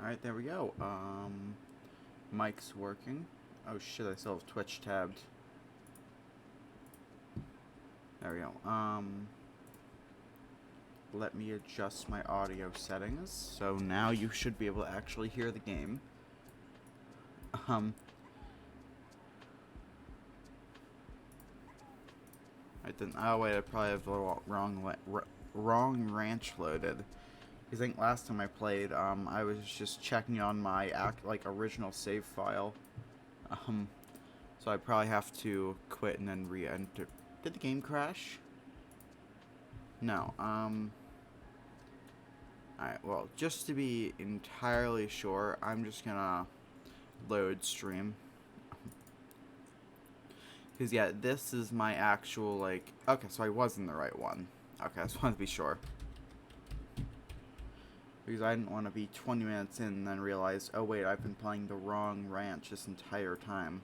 Alright, there we go. Mic's working. Oh shit, I still have Twitch tabbed. There we go. Let me adjust my audio settings. So now you should be able to actually hear the game. I didn't. Oh wait, I probably have the wrong ranch loaded. I think last time I played, I was just checking on my original save file. So I probably have to quit and then re-enter. Did the game crash? No. Alright, well, just to be entirely sure, I'm just gonna load stream. Because, yeah, this is my actual, okay, so I was in the right one. Okay, I just wanted to be sure. Because I didn't want to be 20 minutes in and then realize, oh wait, I've been playing the wrong ranch this entire time.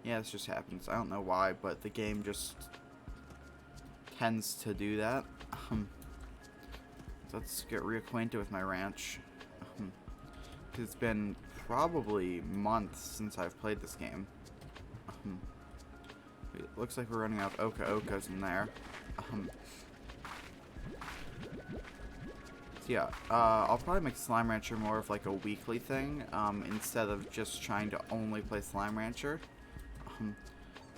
Yeah, this just happens. I don't know why, but the game just tends to do that. Let's get reacquainted with my ranch. It's been probably months since I've played this game. It looks like we're running out of Okas in there. So yeah, I'll probably make Slime Rancher more of like a weekly thing, instead of just trying to only play Slime Rancher.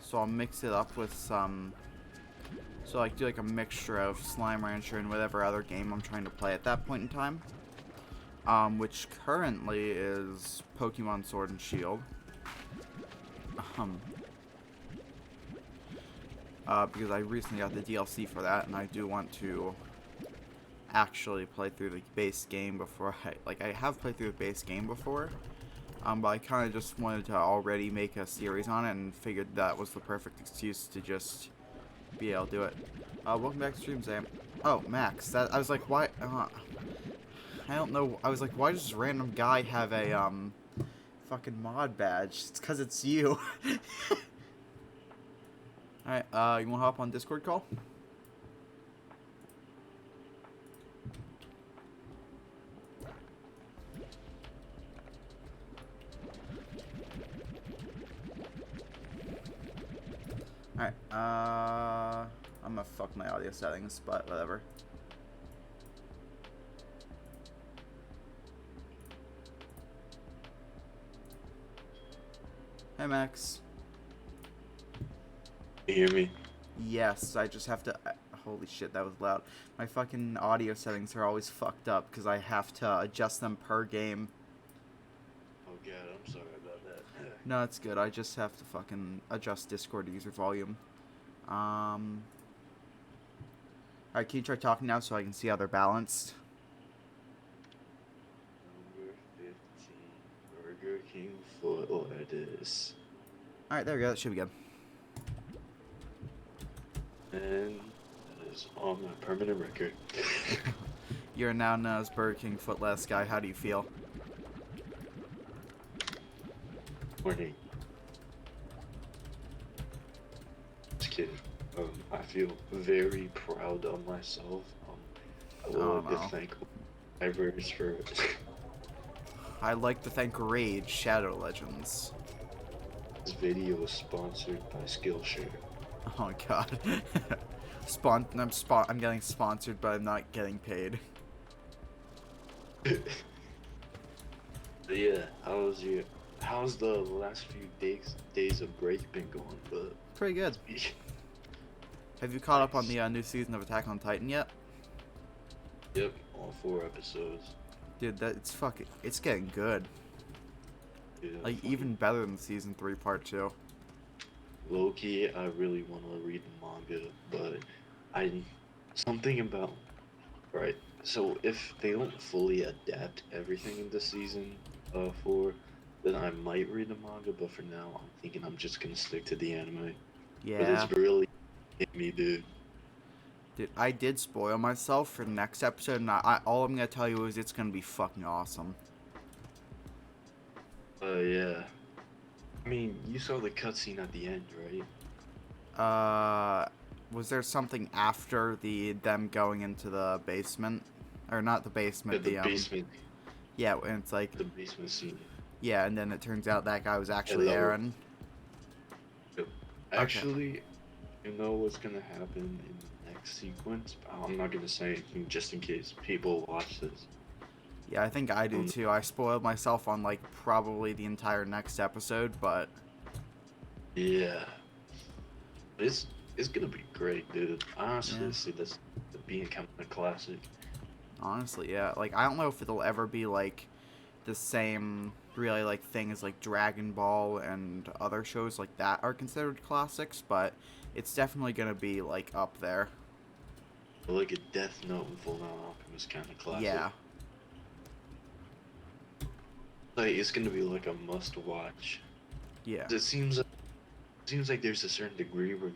So I'll mix it up with some, so do like a mixture of Slime Rancher and whatever other game I'm trying to play at that point in time. Which currently is Pokemon Sword and Shield. Because I recently got the DLC for that, and I do want to actually play through the base game before I have played through the base game before, but I kind of just wanted to already make a series on it and figured that was the perfect excuse to just be able to do it. Welcome back to stream, Sam. Oh, Max, I was like, why, I don't know, I was like, why does this random guy have a, fucking mod badge? It's because it's you. Alright, you wanna hop on Discord call? Alright, I'm gonna fuck my audio settings, but whatever. Hey, Max. You hear me? Yes, I just have to... holy shit, that was loud. My fucking audio settings are always fucked up because I have to adjust them per game. Oh god, I'm sorry about that. No, it's good. I just have to fucking adjust Discord user volume. Alright, can you try talking now so I can see how they're balanced? Number 15, Burger King foot lettuce. Alright, there we go. That should be good. And that is on my permanent record. You're now known as Burger King Footless Guy. How do you feel? Morning. Just kidding. I feel very proud of myself. I would like to thank Ivers for I'd like to thank Rage Shadow Legends. this video is sponsored by Skillshare. Oh god. I'm getting sponsored, but I'm not getting paid. Yeah, how's the last few days of break been going? But Pretty good. Have you caught up on the new season of Attack on Titan yet? Yep, all 4 episodes. Dude, it's getting good. Yeah, Like, even better than season 3 part 2. low-key, I really want to read the manga, but something about, right, so if they don't fully adapt everything into season 4, then I might read the manga, but for now, I'm thinking I'm just gonna stick to the anime. Yeah. But it's really hit me, dude. Dude, I did spoil myself for the next episode, and all I'm gonna tell you is it's gonna be fucking awesome. Yeah. I mean, you saw the cutscene at the end, right? Was there something after them going into the basement? or not the Yeah, basement, the basement, yeah, and it's like, the basement scene. yeah, and then it turns out that guy was actually Hello. Aaron. Yep. Okay. Actually, you know what's gonna happen in the next sequence? I'm not gonna say anything just in case people watch this. Yeah, I think I do too. I spoiled myself on like probably the entire next episode, but Yeah, it's it's gonna be great, dude. I yeah, honestly see this being kind of a classic. honestly, yeah. Like I don't know if it'll ever be like the same really like thing as like Dragon Ball and other shows like that are considered classics, but it's definitely gonna be like up there. But like a Death Note and Full Metal Alchemist kind of classic. Yeah, Like it's gonna be like a must watch. yeah, It seems like there's a certain degree where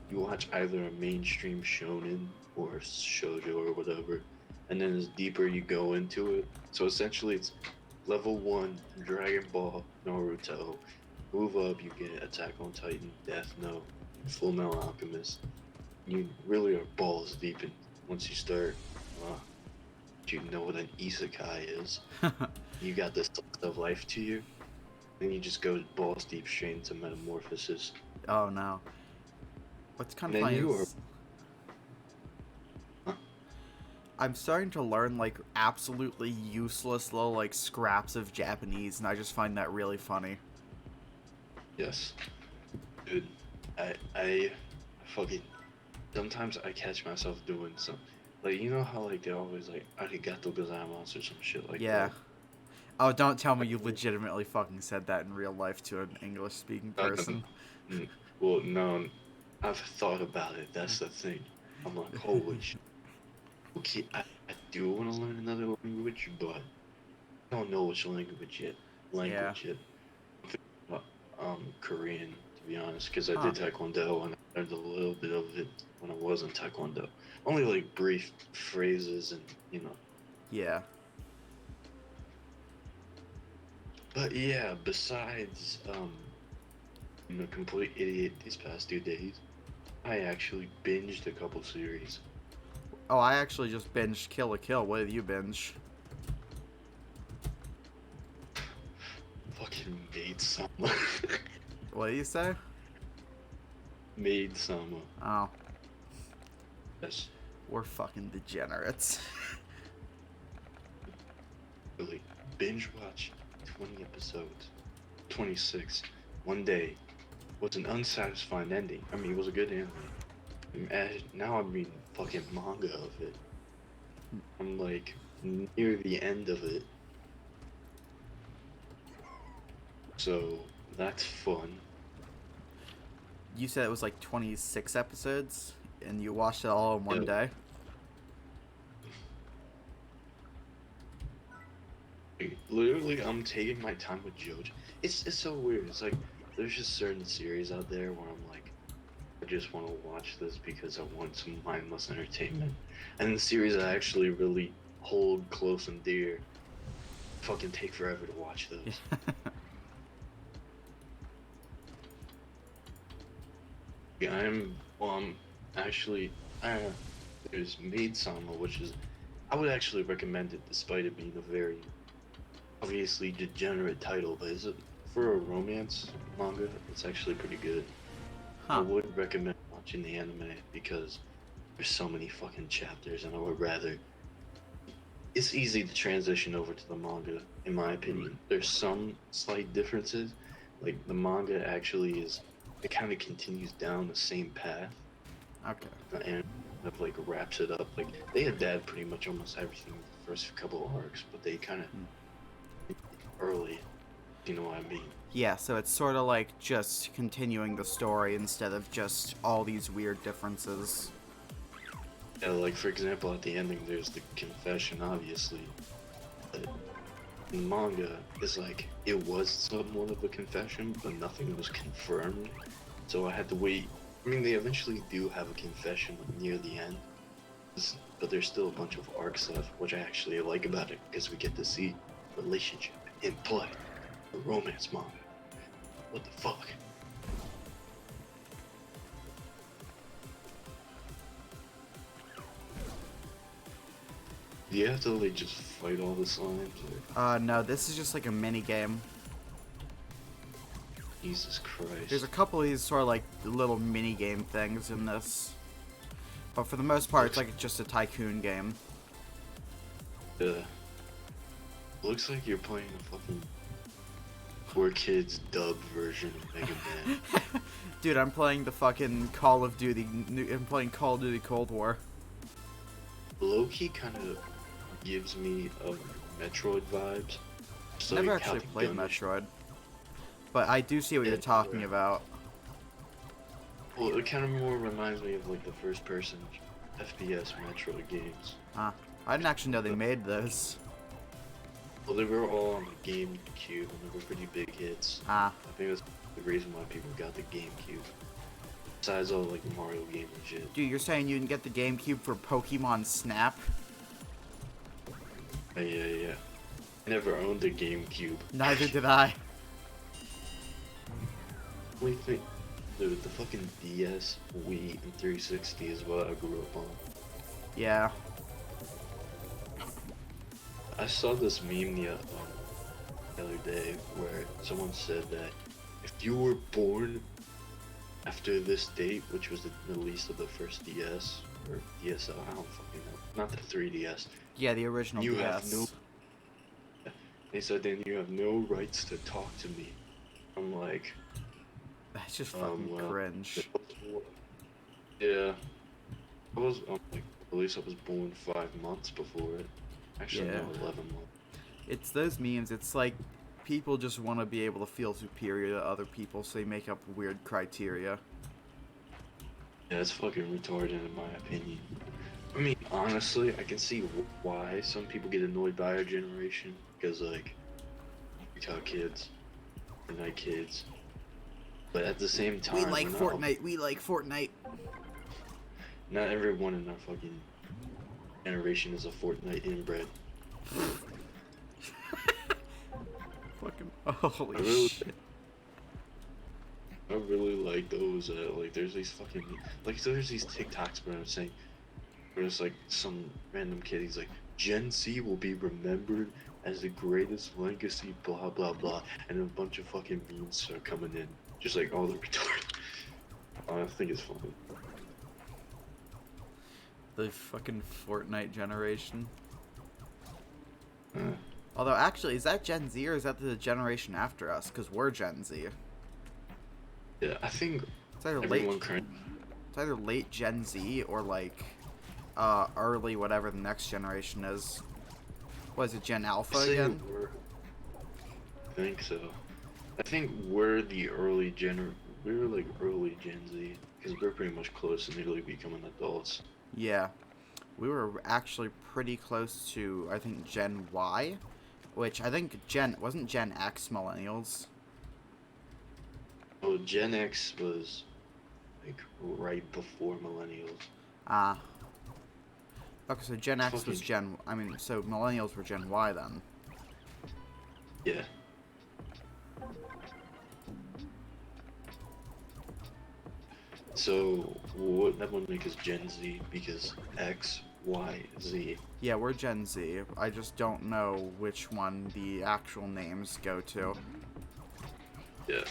you watch either a mainstream shonen or shoujo or whatever, and then as deeper you go into it. So essentially, it's level one Dragon Ball, Naruto. Move up, you get Attack on Titan, Death Note, Full Metal Alchemist. You really are balls deep in once you start. Uh, you know what an isekai is. You got this of life to you, and you just go balls deep straight into metamorphosis. oh no. What's kind And of then funny you are. is I'm starting to learn like absolutely useless little like scraps of Japanese, and I just find that really funny. Yes, dude. I fucking sometimes I catch myself doing some like you know how like they always like arigato gozaimasu or some shit like Yeah. that. Oh, don't tell me you legitimately fucking said that in real life to an English speaking Uh, person. well, no, I've thought about it. That's the thing. I'm like, holy shit. Okay, I do want to learn another language, but I don't know which language yet. Yeah. Language yet. I'm thinking about, Korean to be honest, because I Huh. did Taekwondo and I learned a little bit of it when I was in Taekwondo. Only like brief phrases and you know. Yeah. But yeah, besides complete idiot these past 2 days, I actually binged a couple series. Oh, I actually just binged Kill la Kill. What did you binge? Fucking made some. What did you say? Made some. Oh, Yes, we're fucking degenerates. really. Binge watch 20 episodes. 26. One day was an unsatisfying ending. I mean, it was a good ending. Now I'm reading fucking manga of it. I'm like near the end of it. So that's fun. You said it was like 26 episodes, and you watched it all in one Yeah, day? like, literally, I'm taking my time with JoJo. It's so weird. It's like there's just certain series out there where I'm like, I just want to watch this because I want some mindless entertainment. And the series I actually really hold close and dear fucking take forever to watch those. Yeah. Yeah, actually, there's Maid Sama, which is, I would actually recommend it despite it being a very obviously degenerate title, but is it for a romance manga? It's actually pretty good. I Huh. would recommend watching the anime because there's so many fucking chapters, and I would rather. It's easy to transition over to the manga, in my opinion. There's some slight differences, like the manga actually is. It kind of continues down the same path, Okay. and kind of like wraps it up. Like they adapt pretty much almost everything in the first couple of arcs, but they kind of Hmm. early. You know what I mean? Yeah, so it's sort of like just continuing the story instead of just all these weird differences. Yeah, like for example, at the ending, there's the confession, obviously. But in manga, it's like it was somewhat of a confession, but nothing was confirmed. So I had to wait. I mean, they eventually do have a confession near the end, but there's still a bunch of arcs left, which I actually like about it because we get to see relationship in play. A romance manga. What the fuck? Do you have to like just fight all the slimes? Or... No, this is just like a mini game. Jesus Christ. There's a couple of these sort of like little mini game things in this. But for the most part, it's like just a tycoon game. Looks like you're playing a fucking 4Kids dub version of Mega Man. Dude, I'm playing the fucking Call of Duty. I'm playing Call of Duty Cold War. Low-key kind of gives me Metroid vibes. So Never like actually how the played gun is- Metroid. But I do see what you're talking about. Well, it kind of more reminds me of like the first-person FPS Metroid games. I didn't actually know they made this. Well, they were all on the GameCube, and they were pretty big hits. I think that's the reason why people got the GameCube. Besides all like Mario game and shit. Dude, you're saying you didn't get the GameCube for Pokemon Snap? Yeah. I never owned a GameCube. Neither did I. Only thing, dude, the fucking DS, Wii, and 360 is what I grew up on. Yeah. I saw this meme the other day where someone said that if you were born after this date, which was the release of the first DS, or DSL, I don't fucking know, not the 3DS. Yeah, the original You DS. have no... They said then you have no rights to talk to me. I'm like... That's just fucking cringe. Yeah. I was, like, at least I was born 5 months before it. Actually, Yeah. no, 11 months. It's those memes. It's like people just want to be able to feel superior to other people, so they make up weird criteria. Yeah, it's fucking retarded in my opinion. I mean, honestly, I can see why some people get annoyed by our generation. Because, like, we talk kids. Fortnite kids. But at the same time... We like Fortnite. We like Fortnite. Not everyone in our fucking generation is a Fortnite inbred. Fucking holy really, shit. I really like those, like, there's these fucking, like, so there's these TikToks where I'm saying, where it's like some random kid, he's like, Gen Z will be remembered as the greatest legacy, blah, blah, blah, and a bunch of fucking memes start coming in, just like all the retarded. I think it's funny. The fucking Fortnite generation. Uh, Although, actually, is that Gen Z or is that the generation after us? Because we're Gen Z. yeah, I think It's either everyone late. current. It's either late Gen Z or like early whatever the next generation is. What is it, Gen Alpha again? I think so. I think we're the early we're like early Gen Z because we're pretty much close to nearly becoming adults. Yeah, we were actually pretty close to I think Gen Y, which I think wasn't Gen X millennials. Oh, Gen X was like right before millennials. Okay, so Gen X was so millennials were Gen Y then. Yeah. So that would make us Gen Z because X, Y, Z. Yeah, we're Gen Z. I just don't know which one the actual names go to. Yeah.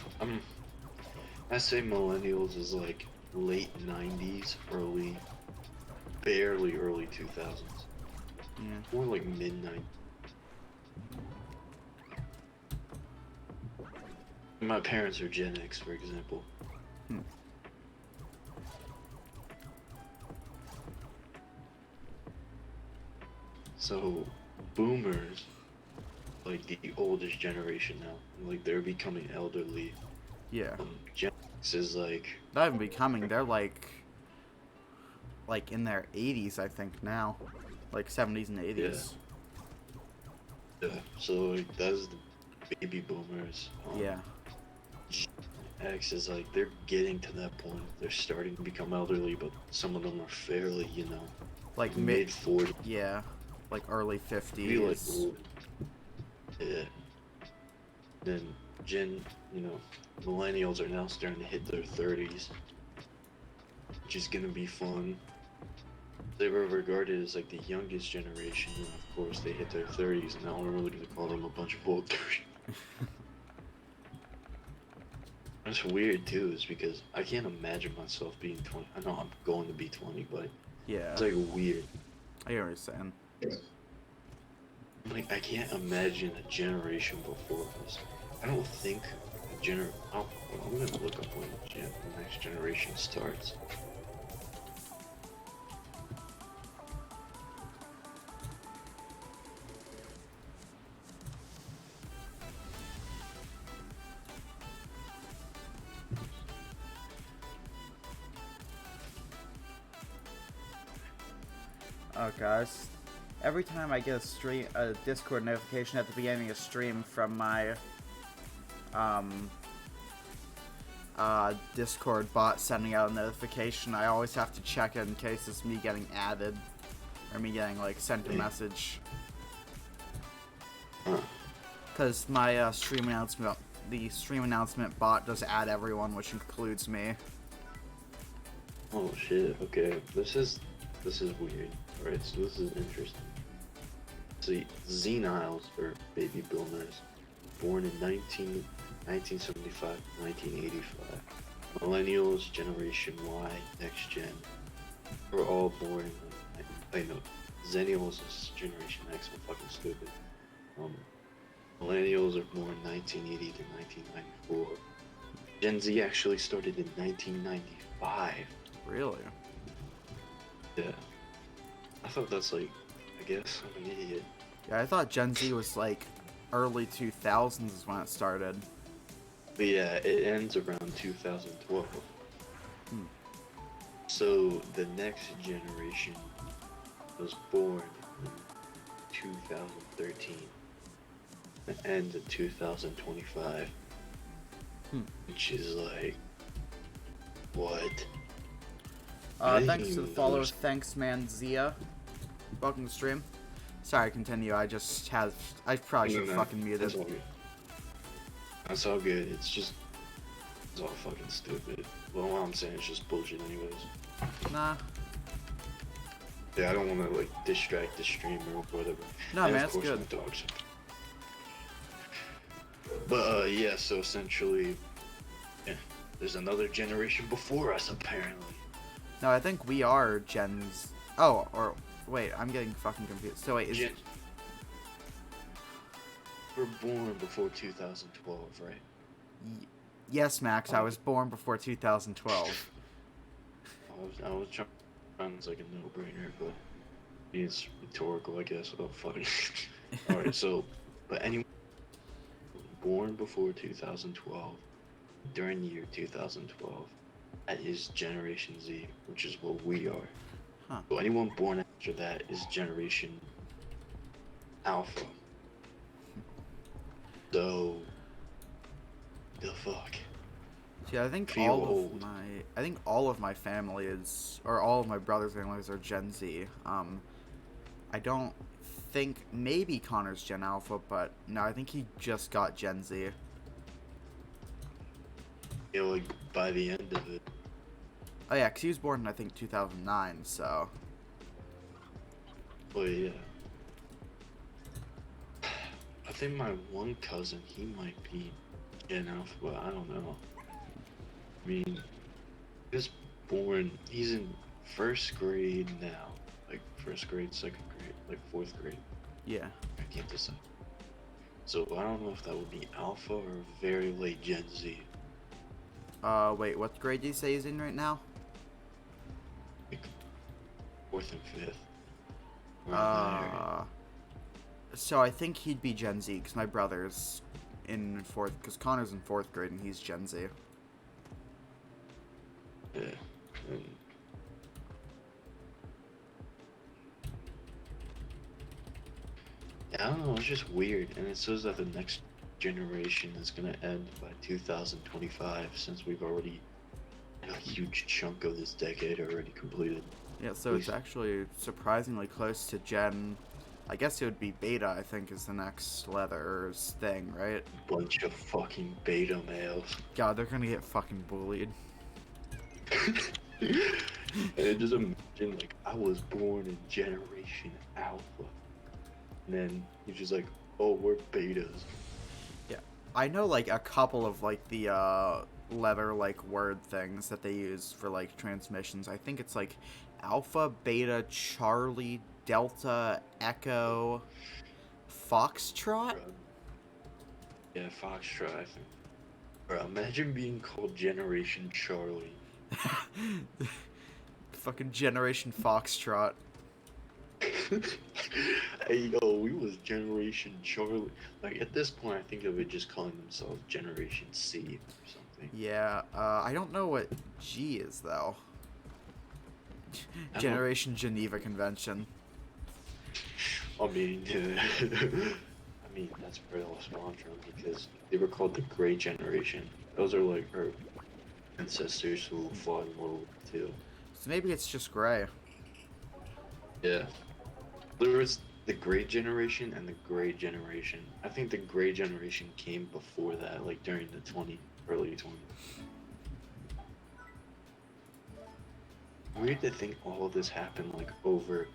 I say millennials is like late 90s, barely early 2000s. Yeah. More like mid 90s. My parents are Gen X, for example. So, boomers, like the oldest generation now, like they're becoming elderly. Yeah. Gen X is like... Not even becoming, they're like in their 80s, I think, now. Like 70s and 80s. Yeah, so like that's the baby boomers. Yeah. Gen X is like, they're getting to that point. They're starting to become elderly, but some of them are fairly, Like mid 40s. Yeah. Like early Be like 50s. old. Yeah. Then millennials are now starting to hit their 30s, which is gonna be fun. they were regarded as like the youngest generation, and of course they hit their 30s, and now we're really gonna call them a bunch of old 30. It's weird too, is because I can't imagine myself being 20. I know I'm going to be 20, but Yeah, it's like weird. I get what you're saying. Like I can't imagine a generation before us. I don't think Oh, well, I'm gonna look up when the next generation starts. Oh, guys. Every time I get a Discord notification at the beginning of stream from my Discord bot sending out a notification, I always have to check it in case it's me getting added or me getting like sent a message. Because my the stream announcement bot does add everyone, which includes me. Oh shit. Okay, this is weird. All right, so this is interesting. See, Xeniles, or baby boomers, born in 1975, 1985. Millennials, Generation Y, Next Gen, were all born in, I know, Zennials is Generation X, I'm fucking stupid. Millennials are born 1980 to 1994. Gen Z actually started in 1995. Really? Yeah. I thought that's like, I guess I'm an idiot. Yeah, I thought Gen Z was like early 2000s is when it started. But yeah, it ends around 2012. Hmm. So the next generation was born in 2013. It ends in 2025. Which is like, what? Thanks to the follow, thanks man Zia. Welcome to stream. Sorry, continue. I probably should have fucking muted. That's all good. That's all good. It's all fucking stupid. Well, what I'm saying is just bullshit anyways. Nah. Yeah, I don't want to like distract the streamer or whatever. No, and man, of course, it's good. my dogs. But yeah, so essentially, yeah, there's another generation before us apparently. No, I think we are Gens. Oh, or wait, I'm getting fucking confused. So wait, We're born before 2012, right? Yes, Max, I was born before 2012. I was trying. Sounds like a no-brainer, but it's rhetorical, I guess. Oh, fucking. All right, so, but anyone born before 2012, during the year 2012, that is Generation Z, which is what we are. Huh. So anyone born after that is Generation Alpha. So, the fuck. Yeah, I think all of my family is, or all of my brother's families are Gen Z. I don't think maybe Connor's Gen Alpha, but no, I think he just got Gen Z. You know, like by the end of it. Oh yeah, 'cause he was born in I think 2009, so. Oh yeah. I think my one cousin, he might be Gen Alpha, but I don't know. I mean, he was born, he's in first grade now. Like first grade, second grade, like fourth grade. Yeah. I can't decide. So I don't know if that would be Alpha or very late Gen Z. Wait, what grade do you say he's in right now? Like fourth and fifth. Around there. So I think he'd be Gen Z, because my brother's in fourth, because Connor's in fourth grade and he's Gen Z. Yeah. And yeah, I don't know, it's just weird. And it says that the next generation is going to end by 2025, since we've already had a huge chunk of this decade already completed. Yeah, so it's actually surprisingly close to Gen... I guess it would be Beta, I think, is the next letters thing, right? Bunch of fucking beta males. God, they're gonna get fucking bullied. And just imagine, like, I was born in Generation Alpha. And then he's just like, oh, we're betas. Yeah, I know like a couple of like the letter like word things that they use for like transmissions. I think it's like Alpha, Beta, Charlie, Delta, Echo, Foxtrot. Bro. Yeah, Foxtrot, I think. Bro, imagine being called Generation Charlie. Fucking Generation Foxtrot. Hey, yo, we was Generation Charlie. Like, at this point, I think they were just calling themselves Generation C or something. Yeah, I don't know what G is though. I don't, Generation Geneva Convention. I mean, I mean, that's where I was spawned from because they were called the Great Generation. Those are like our ancestors who fought in World War II. So maybe it's just gray. Yeah. There was the Great Generation and the Gray Generation. I think the Gray Generation came before that, like during the early 20s. Weird to think all of this happened like over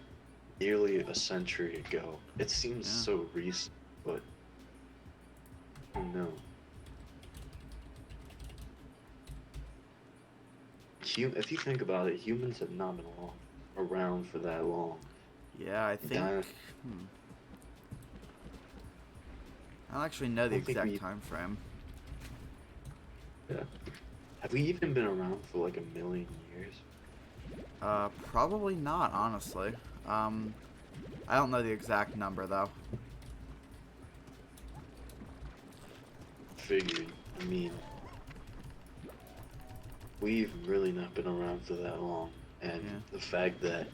nearly a century ago. It seems Yeah. so recent, but I don't know. If you think about it, humans have not been around for that long. Yeah, I think. That, Hmm. I don't actually know I the don't think exact we. time frame. Yeah. Have we even been around for like a million years? Probably not, honestly. I don't know the exact number though. Figured. I mean, we've really not been around for that long, and Yeah. the fact that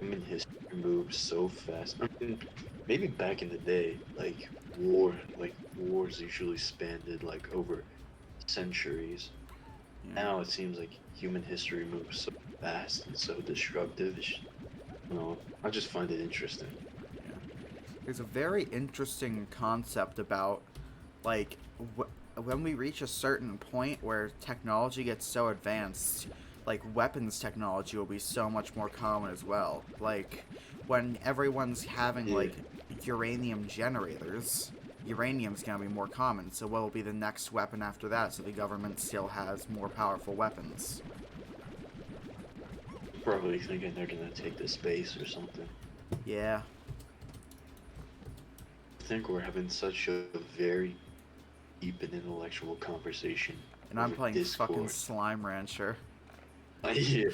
human history moves so fast. I mean, maybe back in the day, like wars usually spanned like over centuries. Yeah. Now it seems like human history moves so fast and so destructive. I just find it interesting. Yeah. There's a very interesting concept about, like, when we reach a certain point where technology gets so advanced, like, weapons technology will be so much more common as well. Like, when everyone's having, Yeah, like, uranium generators, uranium's gonna be more common, so what will be the next weapon after that so the government still has more powerful weapons? probably thinking they're gonna take the space or something. Yeah. I think we're having such a very deep and intellectual conversation And I'm over playing fucking Discord. Slime Rancher. Yeah,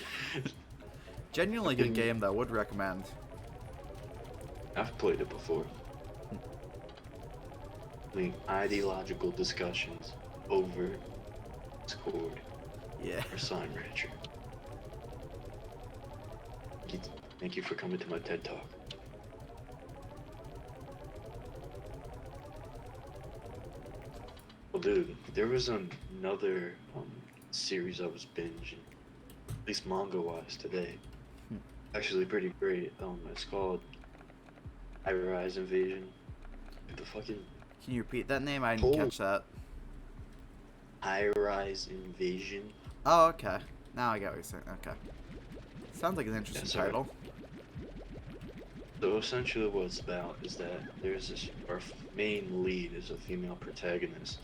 Genuinely good fucking, game though, would recommend. I've played it before. Like ideological discussions over Discord Yeah. or Sign Rancher. Thank you for coming to my TED Talk. Well, dude, there was another series I was binging, at least manga-wise today. Hmm. Actually, pretty great. It's called High Rise Invasion. The fucking Can you repeat that name? I didn't whole catch that. High Rise Invasion. Oh, okay. Now I get what you're saying. Okay. Sounds like an Yeah, interesting sorry. title. So essentially, what it's about is that there's this our main lead is a female protagonist,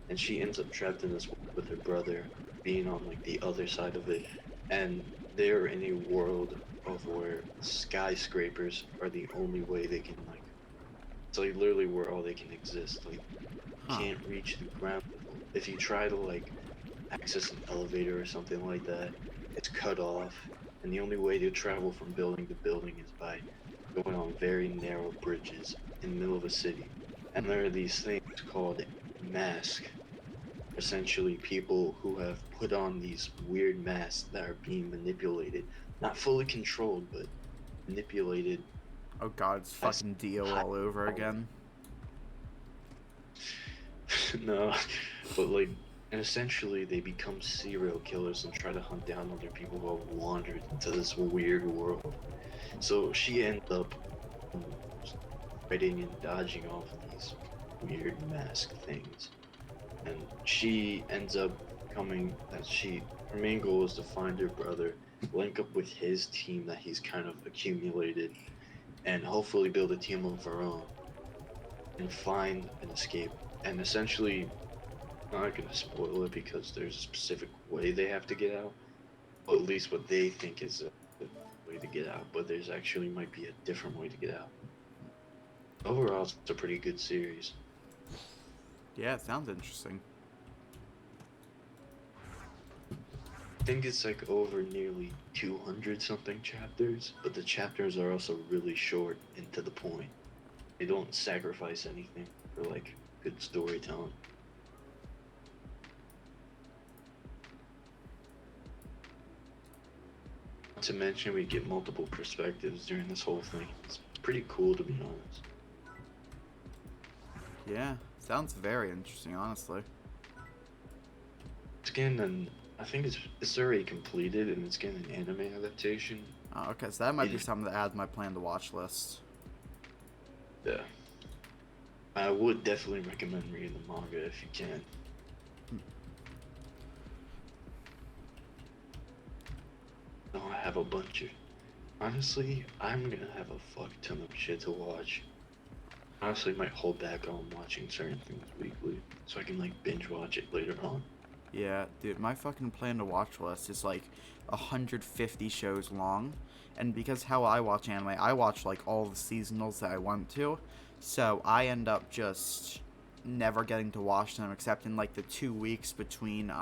and she ends up trapped in this world with her brother, being on like the other side of it, and they're in a world of where skyscrapers are the only way they can like. It's like literally where all they can exist. Like you Huh. can't reach the ground level. If you try to like access an elevator or something like that, it's cut off, and the only way to travel from building to building is by going on very narrow bridges in the middle of a city. And Hmm. there are these things called masks, essentially people who have put on these weird masks that are being manipulated, not fully controlled, but manipulated Oh god, it's by some fucking Dio high all over power. again. No, but like, and essentially they become serial killers and try to hunt down other people who have wandered into this weird world. So she ends up um, fighting and dodging off these weird mask things, and she ends up coming. That she her main goal is to find her brother link up with his team that he's kind of accumulated, and hopefully build a team of our own and find an escape. And essentially, I'm not gonna spoil it because there's a specific way they have to get out, or at least what they think is a way to get out. But there's actually might be a different way to get out. Overall, it's a pretty good series. Yeah, it sounds interesting. I think it's like over nearly 200 something chapters, but the chapters are also really short and to the point. They don't sacrifice anything for like good storytelling. Not to mention, we get multiple perspectives during this whole thing. It's pretty cool, to be honest. Yeah, sounds very interesting, honestly. It's getting an, I think it's already completed, and it's getting an anime adaptation. Okay, so that might be And something to add to my plan to watch list. yeah, I would definitely recommend reading the manga if you can. No, I have a bunch of. Honestly, I'm gonna have a fuck ton of shit to watch. Honestly, might hold back on watching certain things weekly, so I can like binge watch it later on. Yeah, dude, my fucking plan to watch list is like 150 shows long. And because how I watch anime, I watch like all the seasonals that I want to. So I end up just never getting to watch them except in like the 2 weeks between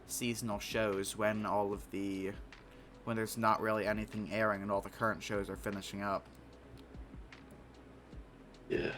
seasonal shows when there's not really anything airing and all the current shows are finishing up. Yeah.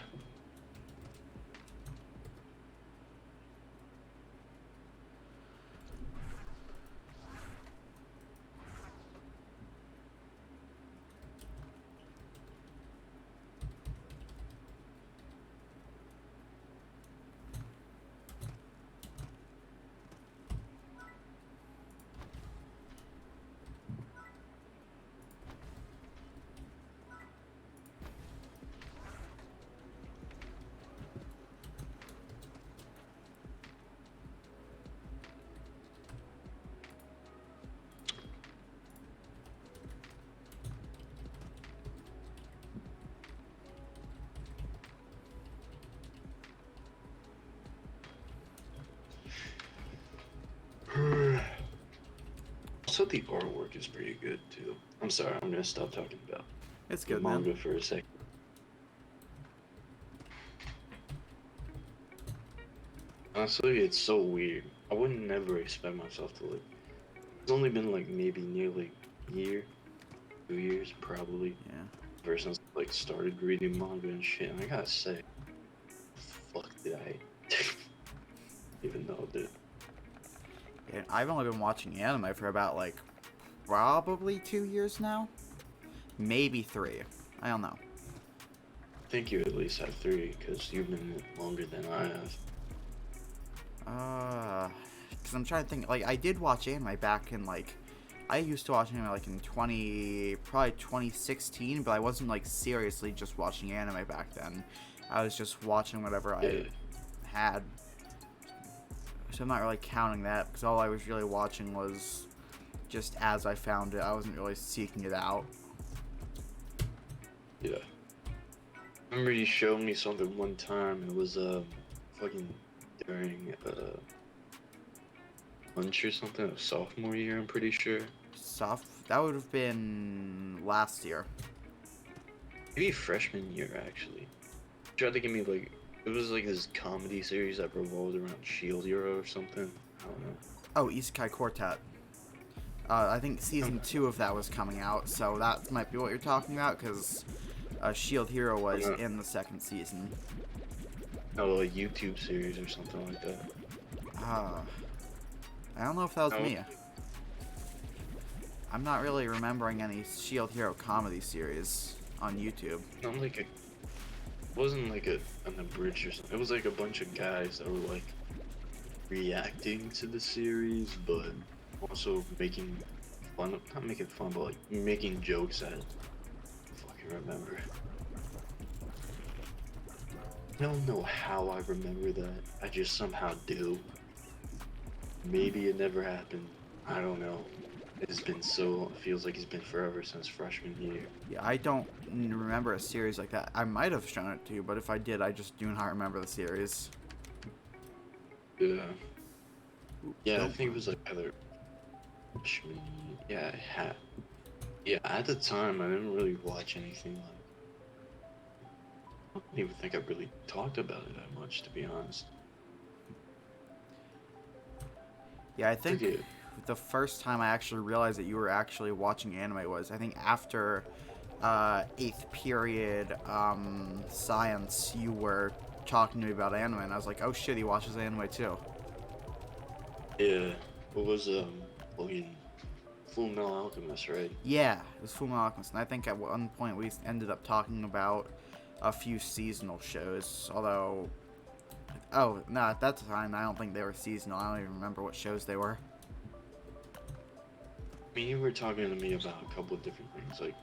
Also, the artwork is pretty good too. I'm sorry, I'm gonna stop talking about It's the good, manga man. for a second. Honestly, it's so weird. I would never expect myself to like. It's only been like maybe nearly a year, 2 years probably, Yeah. ever since I like started reading manga and shit. And I gotta say, fuck did I even know that? And I've only been watching anime for about like probably 2 years now. Maybe 3. I don't know. I think you at least have three because you've been longer than I have. Because I'm trying to think. Like, I did watch anime back in, like, I used to watch anime, like, in probably 2016, but I wasn't, like, seriously just watching anime back then. I was just watching whatever Yeah. I had. So I'm not really counting that, because all I was really watching was just as I found it. I wasn't really seeking it out. Yeah. I remember you showed me something one time. It was fucking during lunch or something of sophomore year. I'm pretty sure. That would have been last year. Maybe freshman year actually. Tried to give me like it was like this comedy series that revolved around Shield Hero or something. I don't know. Oh, Isekai Quartet. I think season 2 of that was coming out, so that might be what you're talking about, because Shield Hero was in the second season. Oh, a YouTube series or something like that. I don't know if that was No. me. I'm not really remembering any Shield Hero comedy series on YouTube. Not like it wasn't like an abridged or something. It was like a bunch of guys that were like reacting to the series, but also making fun of, not making fun, but like making jokes at it. I fucking remember. I don't know how I remember that. I just somehow do. Maybe it never happened. I don't know. It's been so, it feels like it's been forever since freshman year. Yeah, I don't remember a series like that. I might have shown it to you, but if I did, I just do not remember the series. Yeah. Ooh, Yeah, I dope. think it was like either freshman year. Yeah, I had. Yeah, at the time, I didn't really watch anything like. I don't even think I really talked about it that much, to be honest. Yeah, I think Forget. the first time I actually realized that you were actually watching anime was, I think, after eighth period science. You were talking to me about anime, and I was like, oh shit, he watches anime too. Yeah, what was fucking Full Metal Alchemist, right? Yeah, it was Fullmetal Alchemist, and I think at one point we ended up talking about a few seasonal shows. Although, oh no, at that time I don't think they were seasonal. I don't even remember what shows they were. I mean, you were talking to me about a couple of different things. Like,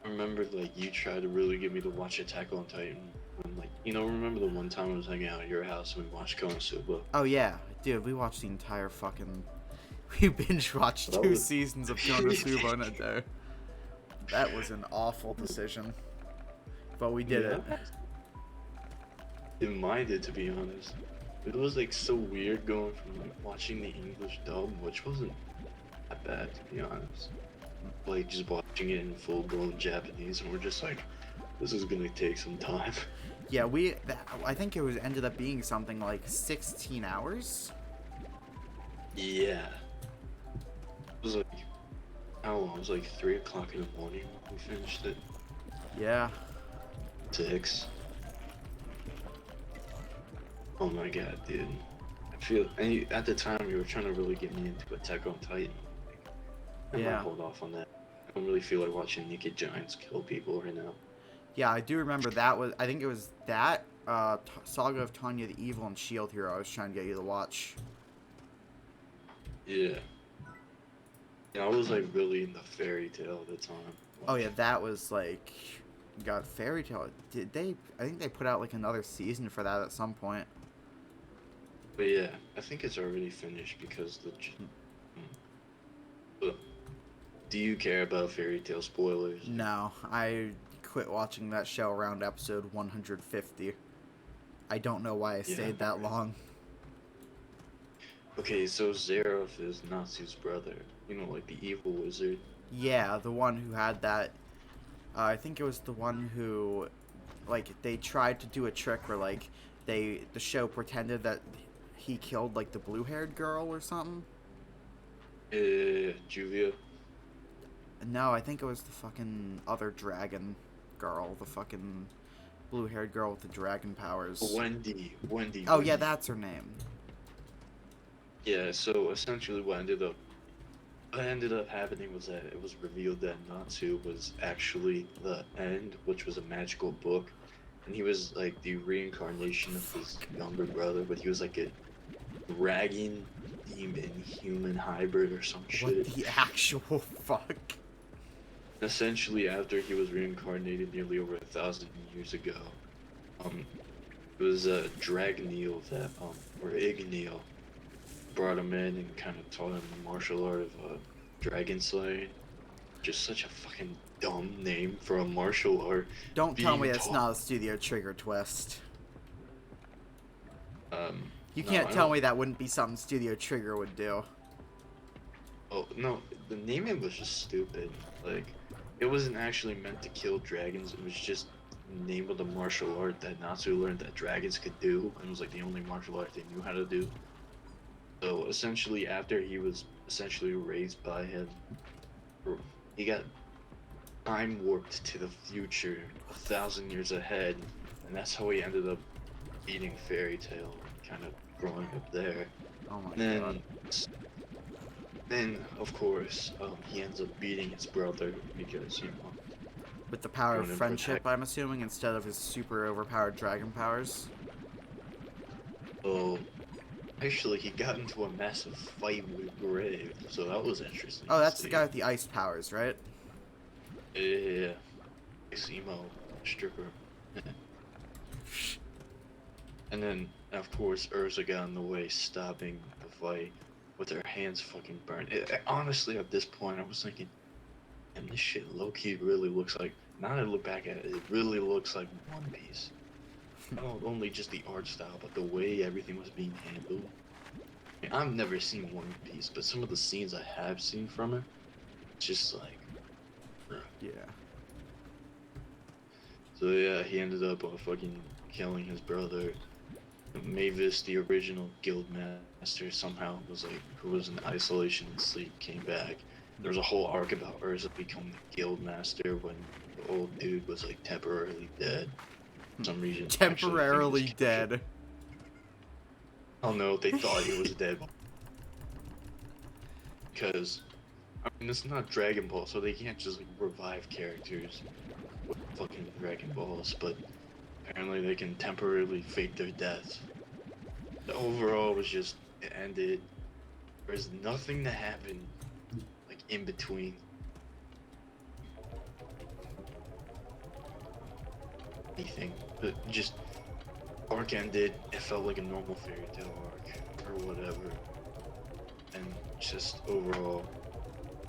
I remember like you tried to really get me to watch Attack on Titan. And like, remember the one time I was hanging out at your house and we watched Konosuba? Oh yeah, dude, we watched the entire fucking. We binge watched That two was. seasons of Konosuba in a day. That was an awful decision, but we did Yeah, it. I didn't mind it, to be honest. It was like so weird going from like watching the English dub, which wasn't that bad, to be honest. Like just watching it in full blown Japanese, and we're just like, this is gonna take some time. Yeah, I think it was ended up being something like 16 hours. Yeah. It was like, how long? It was like 3 o'clock in the morning when we finished it. Yeah. 6. Oh my god, dude. At the time you were trying to really get me into Attack on Titan. I might Yeah. hold off on that. I don't really feel like watching naked giants kill people right now. Yeah, I do remember that was. I think it was that Saga of Tanya the Evil and Shield Hero I was trying to get you to watch. Yeah. Yeah, I was like really into Fairy Tail at the time. Oh yeah, that was like. God, Fairy Tail. Did they? I think they put out like another season for that at some point. But yeah, I think it's already finished because But do you care about Fairy Tail spoilers? No, I quit watching that show around episode 150. I don't know why I Yeah. stayed that long. Okay, so Zeref is Natsu's brother. You know, like the evil wizard. Yeah, the one who had that. I think it was the one who, like, they tried to do a trick where, like, the show pretended that he killed, like, the blue-haired girl or something. Julia. No, I think it was the fucking other dragon girl, the fucking blue-haired girl with the dragon powers. Wendy. Oh yeah, that's her name. Yeah, so essentially what ended up happening was that it was revealed that Natsu was actually the End, which was a magical book, and he was like the reincarnation of his younger brother, but he was like a dragon demon human hybrid or some What shit. the actual fuck? Essentially, after he was reincarnated nearly over 1,000 years ago, it was Dragoneel that or Igneel brought him in and kind of taught him the martial art of dragon slaying. Just such a fucking dumb name for a martial art. Don't tell me being that's taught- not a Studio Trigger twist. You no, can't I tell don't- me that wouldn't be something Studio Trigger would do. Oh no, the naming was just stupid. Like, it wasn't actually meant to kill dragons. It was just the name of the martial art that Natsu learned that dragons could do, and it was like the only martial art they knew how to do. So essentially, after he was essentially raised by him, he got time warped to the future, 1,000 years ahead, and that's how he ended up beating Fairy Tail, kind of growing up there. Oh my And god. then of course, he ends up beating his brother because With the power of Ronin friendship, protect- I'm assuming, instead of his super overpowered dragon powers. oh, actually he got into a massive fight with Grave, so that was interesting. Oh, to that's the see. guy with the ice powers, right? Yeah, it's emo stripper. And then, of course, Urza got in the way, stopping the fight. with their hands fucking burned. Honestly, at this point, I was thinking, and this shit low key really looks like. Now that I look back at it, it really looks like One Piece. Not only just the art style, but the way everything was being handled. I mean, I've never seen One Piece, but some of the scenes I have seen from it, it's just like, bruh. Yeah. So yeah, he ended up fucking killing his brother. Mavis, the original guild master, somehow was like, who was in isolation and sleep, came back. There was a whole arc about Urza becoming the guild master when the old dude was like temporarily dead. For some reason, actually, I think this Temporarily character. dead. I don't know. They thought he was dead because I mean it's not Dragon Ball, so they can't just like revive characters with fucking Dragon Balls. But apparently, they can temporarily fake their deaths. The overall was just it ended. There's nothing that happened like in between anything. But just arc ended. It felt like a normal fairy tale arc or whatever. And just overall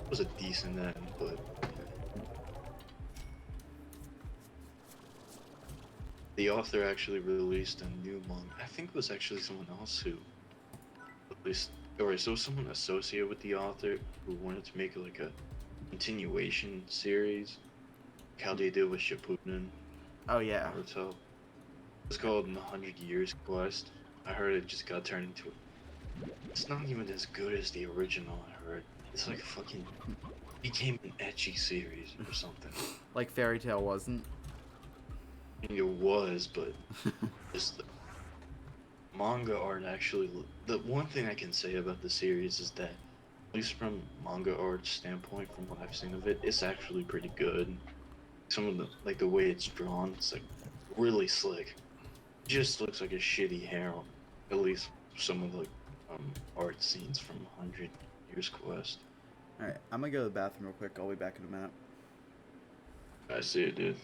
it was a decent end, but the author actually released a new manga. I think it was actually someone else who released, or so someone associated with the author who wanted to make like a continuation series, like how they did with Shippuden, Oh yeah. Naruto. It's called the 100 Years Quest. I heard it just got turned into. It's not even as good as the original. I heard it's like fucking became an ecchi series or something. Like Fairy Tail wasn't. I mean, it was, but just the manga art actually. The one thing I can say about the series is that, at least from manga art standpoint, from what I've seen of it, it's actually pretty good. Some of the like the way it's drawn, it's like really slick. It just looks like a shitty harem. At least some of the art scenes from 100 Years Quest. Alright, I'm gonna go to the bathroom real quick. I'll be back in a minute. I see it, dude.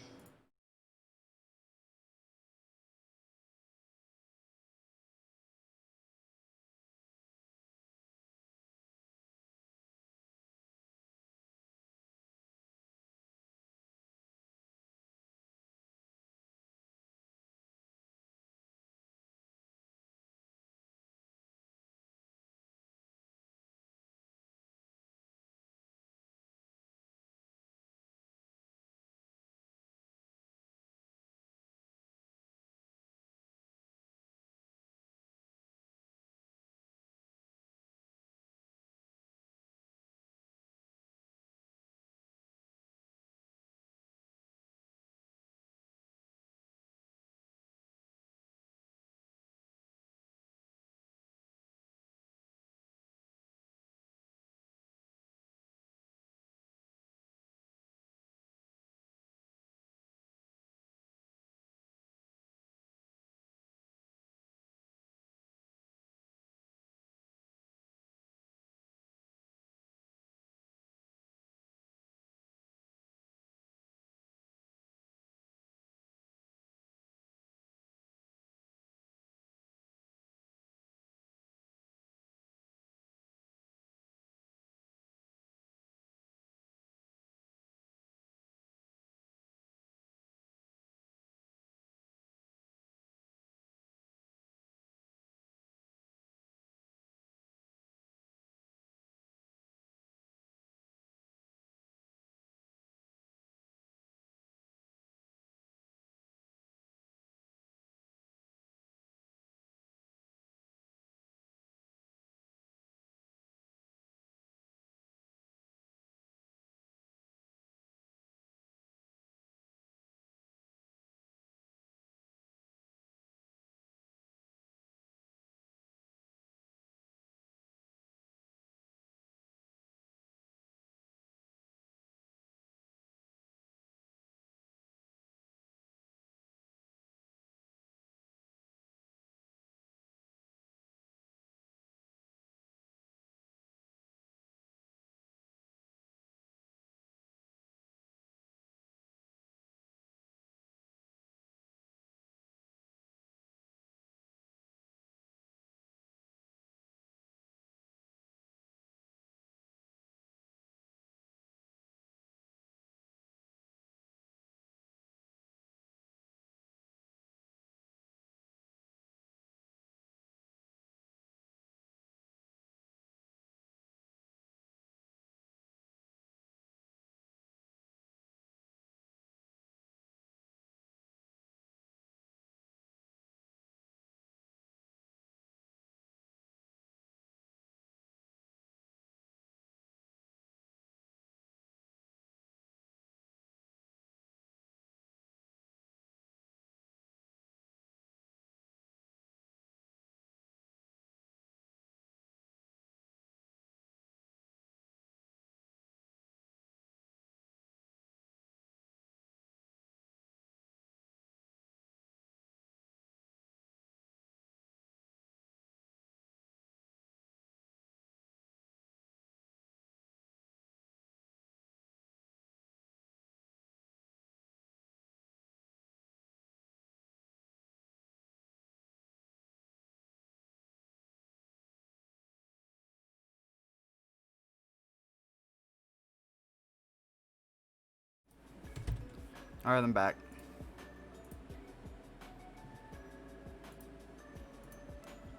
Alright, I'm back.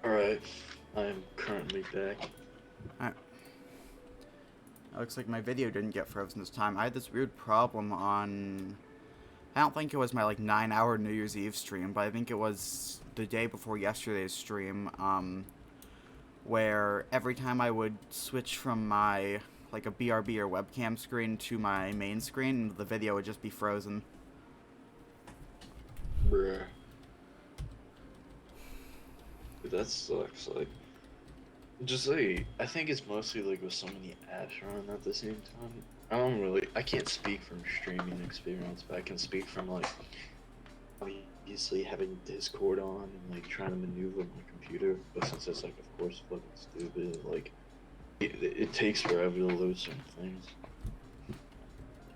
Alright, I am currently back. Alright. It looks like my video didn't get frozen this time. I had this weird problem on... I don't think it was my, like, 9-hour New Year's Eve stream, but I think it was the day before yesterday's stream, where every time I would switch from my, like, a BRB or webcam screen to my main screen, the video would just be frozen. Bruh. Dude, that sucks, like... Just like, I think it's mostly like with so many apps running at the same time. I can't speak from streaming experience, but I can speak from like, obviously having Discord on and like trying to maneuver my computer, but since it's like, of course, fucking stupid, like, it takes forever to load certain things.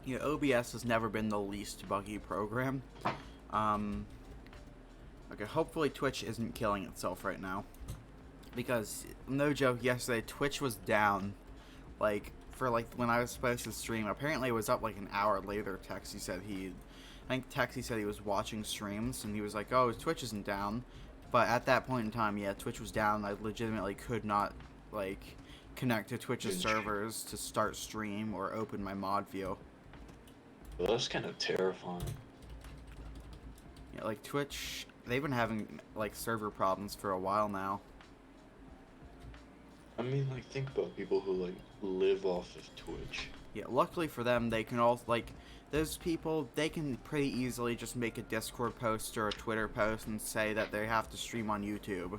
Yeah, OBS has never been the least buggy program. Okay, hopefully Twitch isn't killing itself right now. Because, no joke, yesterday Twitch was down, like, for, like, when I was supposed to stream. Apparently it was up, like, an hour later, I think Texie said he was watching streams, and he was like, oh, Twitch isn't down. But at that point in time, yeah, Twitch was down. I legitimately could not, like, connect to Twitch's servers to start stream or open my mod view. Well, that's kind of terrifying. Yeah, like, Twitch, they've been having, like, server problems for a while now. I mean, like, think about people who, like, live off of Twitch. Yeah, luckily for them, they can all, like, those people, they can pretty easily just make a Discord post or a Twitter post and say that they have to stream on YouTube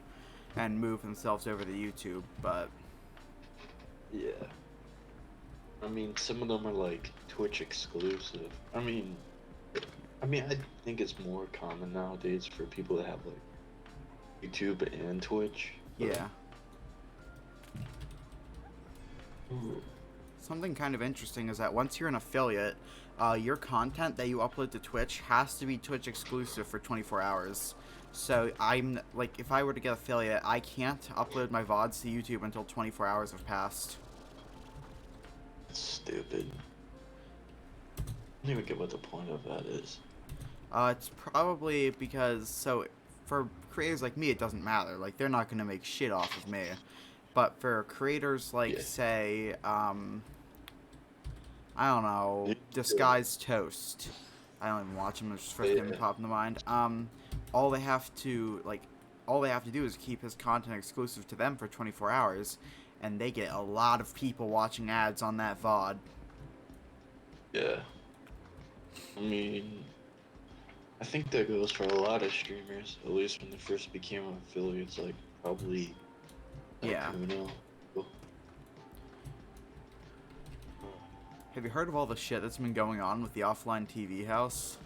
and move themselves over to YouTube, but... Yeah. I mean, some of them are, like, Twitch exclusive. I mean, I think it's more common nowadays for people to have, like, YouTube and Twitch. Yeah. Something kind of interesting is that once you're an affiliate, your content that you upload to Twitch has to be Twitch exclusive for 24 hours. So I'm, like, if I were to get affiliate, I can't upload my VODs to YouTube until 24 hours have passed. That's stupid. I don't even get what the point of that is. It's probably because, so, for creators like me, it doesn't matter. Like, they're not going to make shit off of me. But for creators like, say, I don't know, Disguised Toast. I don't even watch him, there's just first name pop in the mind. All they have to do is keep his content exclusive to them for 24 hours, and they get a lot of people watching ads on that VOD. Yeah. I mean, I think that goes for a lot of streamers, at least when they first became affiliates, like, probably... Yeah. Have you heard of all the shit that's been going on with the offline TV house?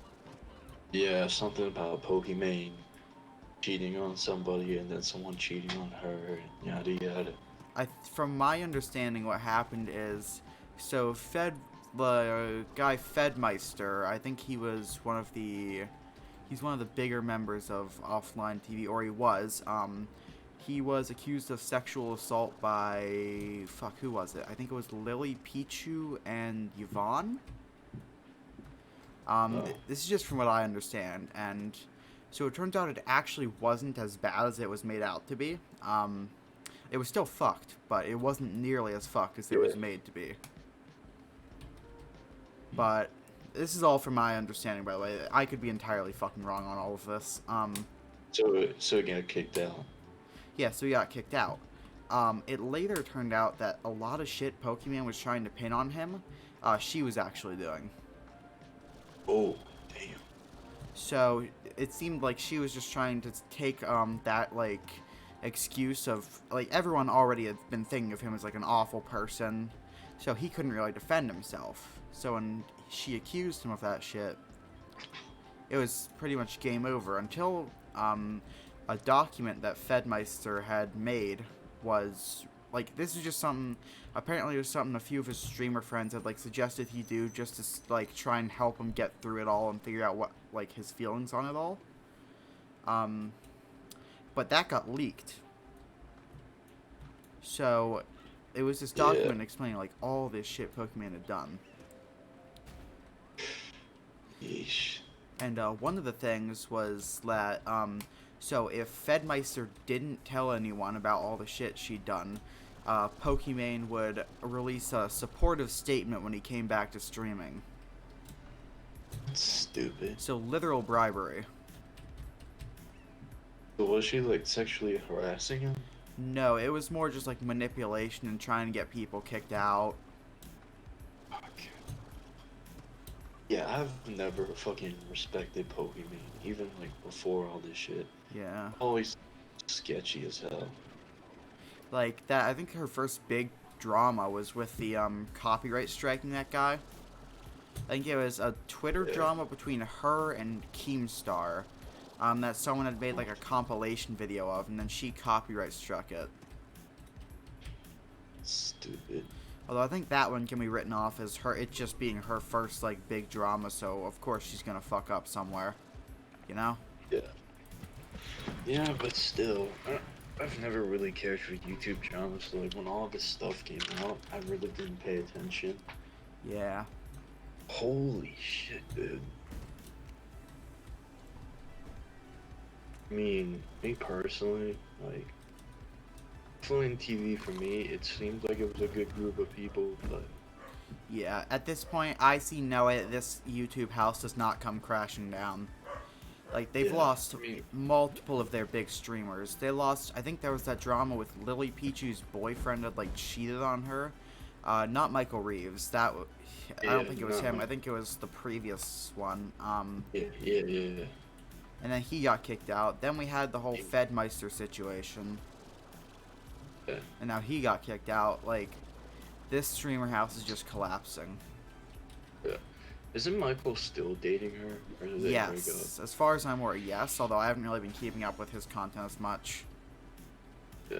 Yeah, something about Pokimane cheating on somebody and then someone cheating on her, and yada yada. From my understanding, what happened is, so the guy Fedmeister, I think he was he's one of the bigger members of offline TV, or he was. He was accused of sexual assault by... Fuck, who was it? I think it was Lily, Pichu, and Yvonne? This is just from what I understand. And so it turns out it actually wasn't as bad as it was made out to be. It was still fucked, but it wasn't nearly as fucked as it was made to be. But this is all from my understanding, by the way. I could be entirely fucking wrong on all of this. So it got kicked out. Yeah, so he got kicked out. It later turned out that a lot of shit Pokemon was trying to pin on him, she was actually doing. Oh, damn. So it seemed like she was just trying to take that, like, excuse of, like, everyone already had been thinking of him as, like, an awful person, so he couldn't really defend himself. So when she accused him of that shit, it was pretty much game over until a document that Fedmeister had made was, like, this is just something, apparently it was something a few of his streamer friends had, like, suggested he do just to, like, try and help him get through it all and figure out what, like, his feelings on it all. But that got leaked. So, it was this document explaining, like, all this shit Pokemon had done. Yeesh. And one of the things was that, so if Fedmeister didn't tell anyone about all the shit she'd done, Pokimane would release a supportive statement when he came back to streaming. That's stupid. So literal bribery. So was she like sexually harassing him? No, it was more just like manipulation and trying to get people kicked out. Fuck. Yeah, I've never fucking respected Pokemon, even like before all this shit. Yeah. Always sketchy as hell. Like that, I think her first big drama was with the copyright striking that guy. I think it was a Twitter drama between her and Keemstar. That someone had made like a compilation video of, and then she copyright struck it. Stupid. Although I think that one can be written off as her, it just being her first like big drama, so of course she's gonna fuck up somewhere, you know? Yeah. Yeah, but still, I've never really cared for YouTube dramas. So like when all this stuff came out, I really didn't pay attention. Yeah. Holy shit, dude. I mean, me personally, like, Flynn TV for me, it seemed like it was a good group of people, but... Yeah, at this point, I see no way that this YouTube house does not come crashing down. Like, they've lost multiple of their big streamers. They lost, I think there was that drama with Lily Pichu's boyfriend had, like, cheated on her. Not Michael Reeves. I don't think it was him. I think it was the previous one. Yeah. And then he got kicked out. Then we had the whole Fedmeister situation. Yeah. And now he got kicked out. Like, this streamer house is just collapsing. Yeah. Isn't Michael still dating her? Or did they break up? Yes. As far as I'm aware, yes. Although I haven't really been keeping up with his content as much. Yeah.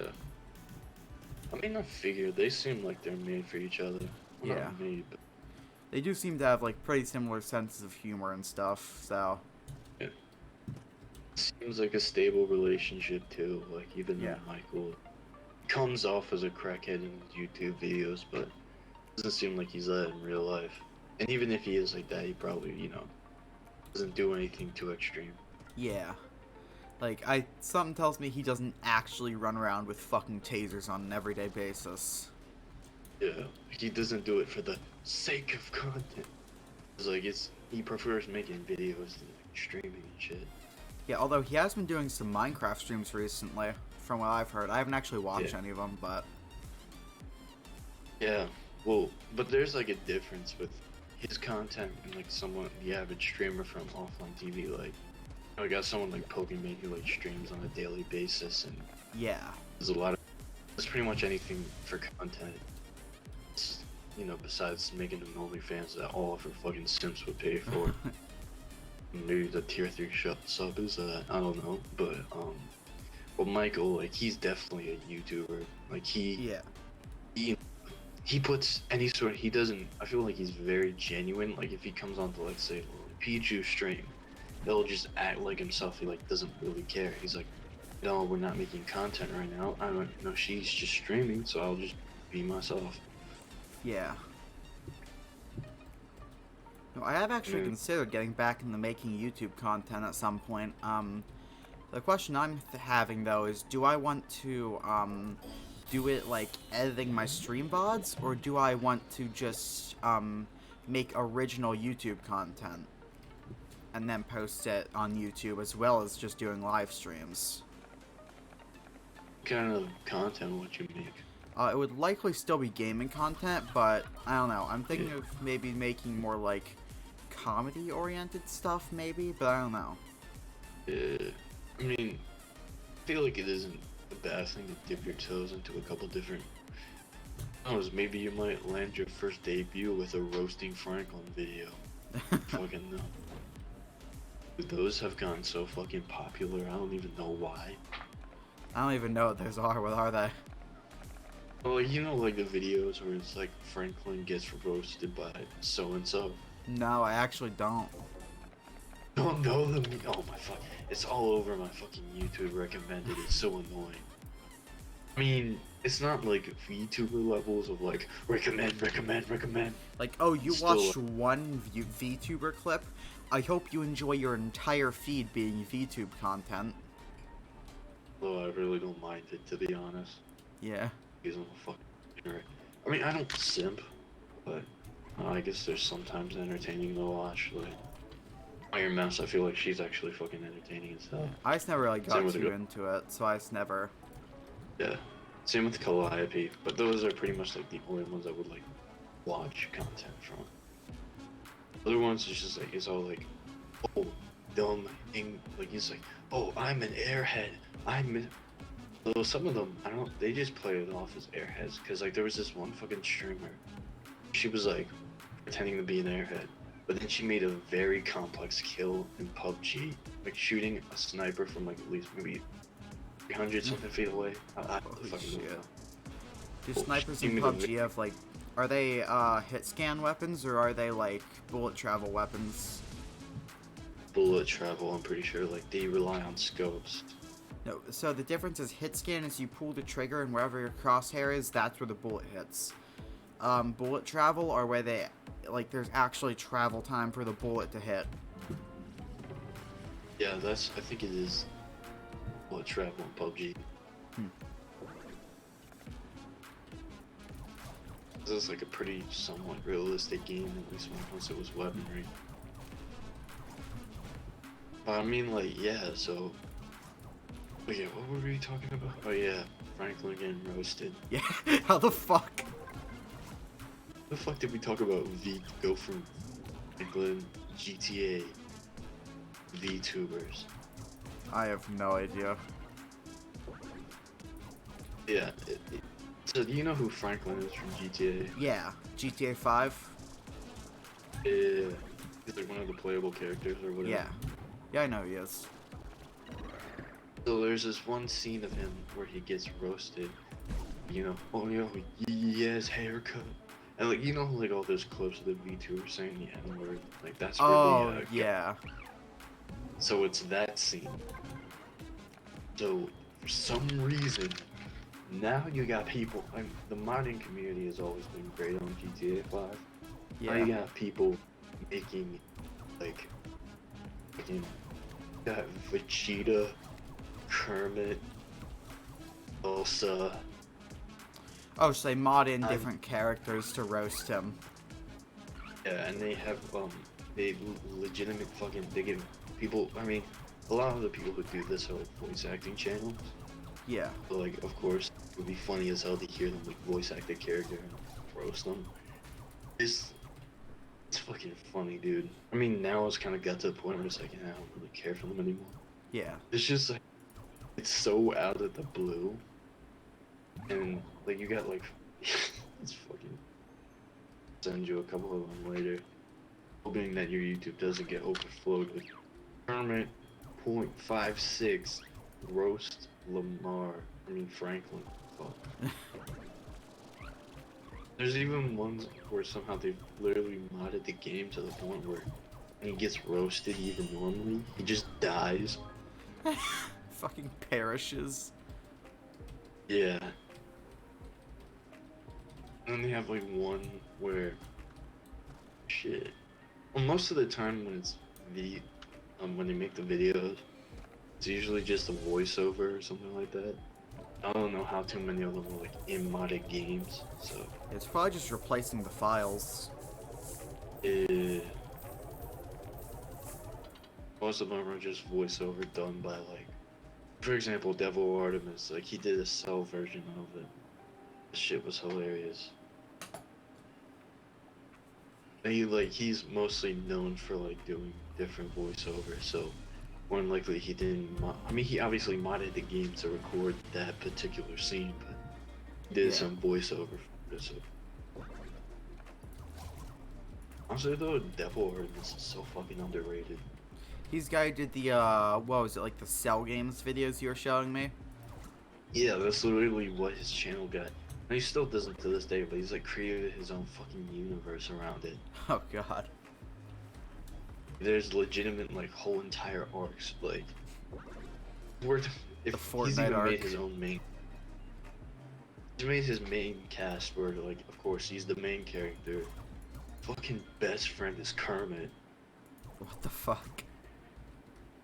I mean, I figure they seem like they're made for each other. Well, Yeah. not made, but... They do seem to have, like, pretty similar senses of humor and stuff, so... Yeah. Seems like a stable relationship, too. Like, even though Michael comes off as a crackhead in YouTube videos, but doesn't seem like he's that in real life. And even if he is like that, he probably, you know, doesn't do anything too extreme. Yeah. Like, something tells me he doesn't actually run around with fucking tasers on an everyday basis. Yeah, he doesn't do it for the sake of content. It's like, he prefers making videos than like, streaming and shit. Yeah, although he has been doing some Minecraft streams recently, from what I've heard. I haven't actually watched any of them, but... Yeah, well, but there's like a difference with his content and like the average streamer from offline TV. Like, I got someone like Pokemon who like streams on a daily basis, and there's pretty much anything for content. It's, you know, besides making an OnlyFans that all of her fucking simps would pay for. Maybe the tier 3 sub is that, I don't know, but well, Michael, like, he's definitely a YouTuber. Like, he puts any sort, I feel like he's very genuine. Like, if he comes on to, let's say, Pichu stream, he'll just act like himself. He, like, doesn't really care. He's like, no, we're not making content right now. I don't know, she's just streaming, so I'll just be myself. Yeah. No, I have actually considered getting back into making YouTube content at some point. The question I'm having, though, is do I want to, do it, like, editing my stream VODs, or do I want to just, make original YouTube content and then post it on YouTube, as well as just doing live streams? What kind of content would you make? It would likely still be gaming content, but I don't know. I'm thinking of maybe making more, like, comedy-oriented stuff, maybe, but I don't know. I mean, I feel like it isn't a bad thing to dip your toes into a couple different... I don't know, maybe you might land your first debut with a roasting Franklin video. Fucking no. Those have gotten so fucking popular, I don't even know why. I don't even know what those are. What are they? Well, you know, like the videos where it's like Franklin gets roasted by so-and-so. No, I actually don't. Don't know them? Oh my fuck. It's all over my fucking YouTube recommended. It's so annoying. I mean, it's not like VTuber levels of like recommend. Like, oh, you It's still watched one VTuber clip? I hope you enjoy your entire feed being VTube content. though I really don't mind it, to be honest. Yeah. Because I'm a fucking ignorant. I mean, I don't simp, but I guess there's sometimes entertaining to watch. Like Iron Mouse, I feel like she's actually fucking entertaining as hell. I just never really Same got with too into it, so I just never... yeah, same with Calliope. But those are pretty much like the only ones I would like watch content from. Other ones is just like it's all like, oh, dumb, like it's like, oh, I'm an airhead. So some of them, I don't. They just play it off as airheads because like there was this one fucking streamer. She was like pretending to be an airhead, but then she made a very complex kill in PUBG, like shooting a sniper from like at least maybe 300 something feet away. I Holy fucking shit. know. Do Oh, snipers she in made a PUBG have, like... Are they, hit scan weapons, or are they, like, bullet travel weapons? bullet travel. I'm pretty sure like they rely on scopes. No, so the difference is hit scan is you pull the trigger, and wherever your crosshair is, that's where the bullet hits. Bullet travel are where they... Like, there's actually travel time for the bullet to hit. Yeah, that's. I think it is bullet travel in PUBG. Hmm. This is like a pretty somewhat realistic game, at least once it was weaponry. But I mean, like, yeah, so. But yeah, what were we talking about? Oh, yeah, Franklin getting roasted. Yeah, how the fuck? The fuck did we talk about go from Franklin, GTA, VTubers? I have no idea. Yeah, so do you know who Franklin is from GTA? Yeah, GTA 5? Yeah, he's like one of the playable characters or whatever. Yeah. Yeah, I know he is. So there's this one scene of him where he gets roasted. You know, oh yo, he has haircut. And like, you know, like all those clips of the VTubers saying the N-word, like that's where Oh, the, yeah. So it's that scene. So for some reason, now you got people. The modding community has always been great on GTA 5. Yeah. Now you got people making like fucking got Vegeta, Kermit, Elsa. Oh, so they mod in different characters to roast him. Yeah, and they have they legitimate fucking they give people. I mean, a lot of the people who do this are like voice acting channels. Yeah. So like, of course, it would be funny as hell to hear them like voice act a character and roast them. It's fucking funny, dude. I mean, now it's kind of got to the point where it's like, I don't really care for them anymore. Yeah. It's just like, it's so out of the blue, and like you got like, it's fucking. Send you a couple of them later, hoping that your YouTube doesn't get overflowed with Kermit .56 roast Franklin. Fuck. There's even ones where somehow they've literally modded the game to the point where when he gets roasted even normally, he just dies. Fucking perishes. Yeah. And then they have like one where shit. Well, most of the time when it's when they make the videos, it's usually just a voiceover or something like that. I don't know how too many of them are like in modded games, so It's probably just replacing the files. most of them are just voiceover done by like, for example, Devil Artemis. Like he did a cell version of it. This shit was hilarious. And he's mostly known for like doing different voiceovers, so more than likely he didn't. I mean, he obviously modded the game to record that particular scene, but he did some voiceover for it. So. Honestly, though, Devil Artemis is so fucking underrated. He's the guy who did the, what was it, like the Cell Games videos you were showing me? Yeah, that's literally what his channel got. And he still doesn't to this day, but he's like created his own fucking universe around it. Oh, God. There's legitimate, like, whole entire arcs, like... If The he's Fortnite even arc. made his own main... He's made his main cast where, like, of course, he's the main character. Fucking best friend is Kermit. What the fuck?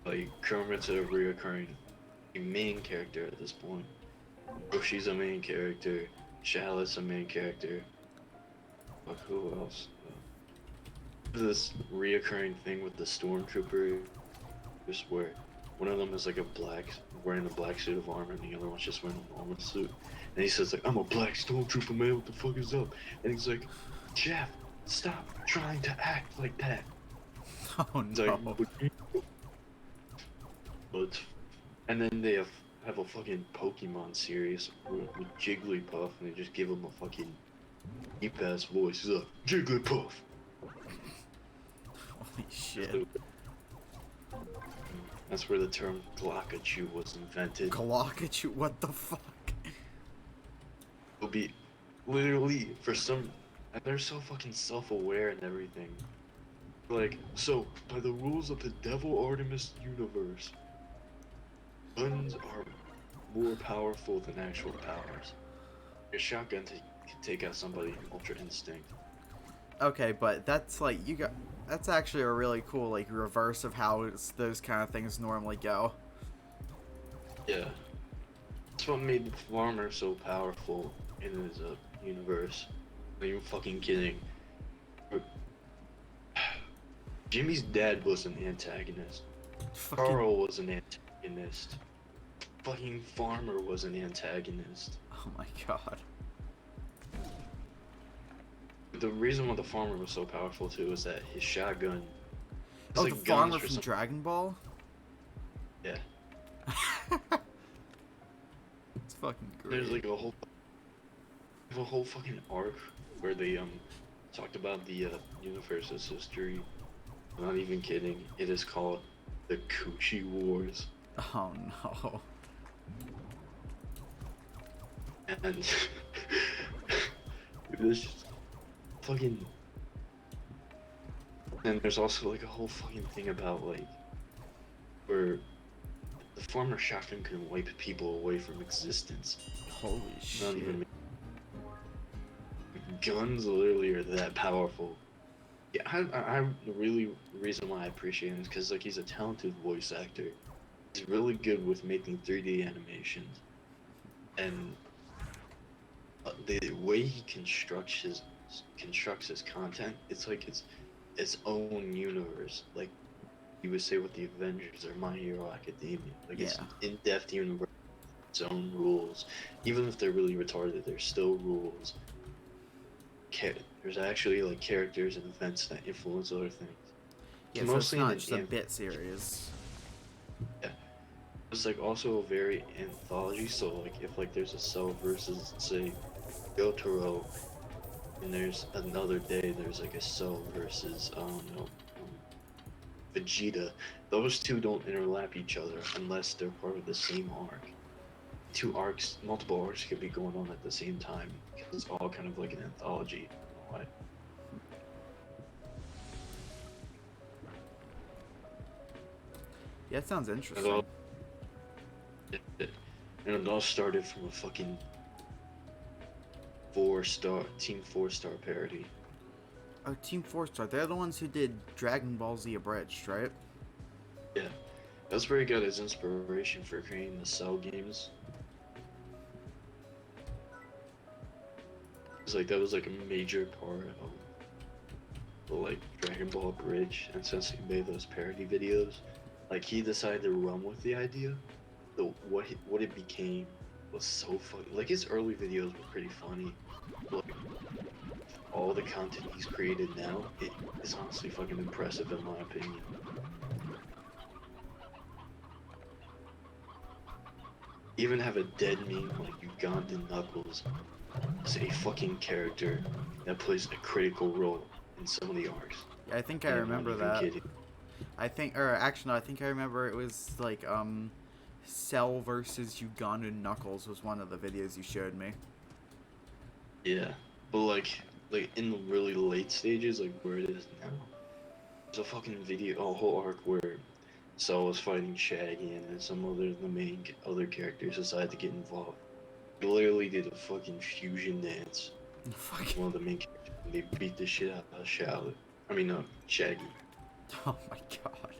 Like, Kermit's a reoccurring main character at this point. Yoshi's a main character. Shallot's a main character. Fuck, who else? This reoccurring thing with the stormtroopers where one of them is like wearing a black suit of armor and the other one's just wearing a normal suit. And he says like, I'm a black stormtrooper, man, what the fuck is up? And he's like, Jeff, stop trying to act like that. Oh It's no. like, but and then they have a fucking Pokemon series with Jigglypuff, and they just give him a fucking deep ass voice. He's like, Jigglypuff. Holy shit. That's where the term Glockachu was invented. Glockachu, what the fuck? It'll be literally for some, and they're so fucking self-aware and everything. Like, so by the rules of the Devil Artemis universe, guns are more powerful than actual powers. Your shotgun can take out somebody in Ultra Instinct. Okay, but that's like that's actually a really cool like reverse of how those kind of things normally go. Yeah. That's what made the farmer so powerful in his universe. Are you fucking kidding? Jimmy's dad was an antagonist. Carl was an antagonist. Fucking Farmer was an antagonist. Oh my god. The reason why the Farmer was so powerful too is that his shotgun. Oh, like the Farmer from Dragon Ball? Yeah. It's fucking great. There's like a whole fucking arc where they talked about the universe's history. I'm not even kidding. It is called the Coochie Wars. Oh no. And it's just fucking. And there's also like a whole fucking thing about like where the former shotgun can wipe people away from existence. Holy shit. Not even. Guns literally are that powerful. Yeah, I really the reason why I appreciate him is because like he's a talented voice actor. He's really good with making 3D animations, and the way he constructs his content, it's like its own universe. Like you would say with the Avengers or My Hero Academia, like it's an in-depth universe, its own rules. Even if they're really retarded, there's still rules. There's actually like characters and events that influence other things. Yeah, so it's not just a bit series. Yeah. It's like also a very anthology, so like if like there's a Cell versus say Yotaro, and there's another day there's like a Cell versus Vegeta, those two don't interlap each other unless they're part of the same arc. Multiple arcs could be going on at the same time because it's all kind of like an anthology. What? Yeah, it sounds interesting. And it all started from a fucking Team 4-Star parody. Oh, Team 4-Star. They're the ones who did Dragon Ball Z Abridged, right? Yeah. That's where he got his inspiration for creating the Cell games. It's like that was like a major part of the like Dragon Ball Bridge, and since he made those parody videos, like he decided to run with the idea. What it became was so funny. Like his early videos were pretty funny, but all the content he's created now, it is honestly fucking impressive in my opinion. Even have a dead meme like Ugandan Knuckles as a fucking character that plays a critical role in some of the arcs. Yeah, I think I remember that. I think I remember it was like Cell versus Ugandan Knuckles was one of the videos you showed me. Yeah, but like in the really late stages, like where it is now, there's a fucking video, a whole arc where Cell was fighting Shaggy, and then some other the main other characters decided to get involved. They literally did a fucking fusion dance. Fucking. One of the main characters, and they beat the shit out of Charlotte. I mean, Shaggy. Oh my god.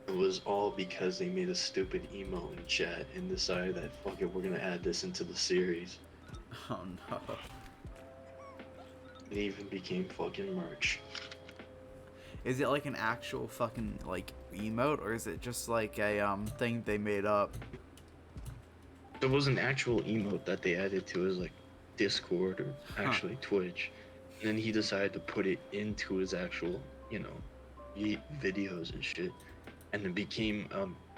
It was all because they made a stupid emo in chat and decided that fuck it, we're gonna add this into the series. Oh no. It even became fucking merch. Is it like an actual fucking like emote, or is it just like a thing they made up? There was an actual emote that they added to his like Discord or Huh. actually Twitch, and then he decided to put it into his actual, videos and shit, and it became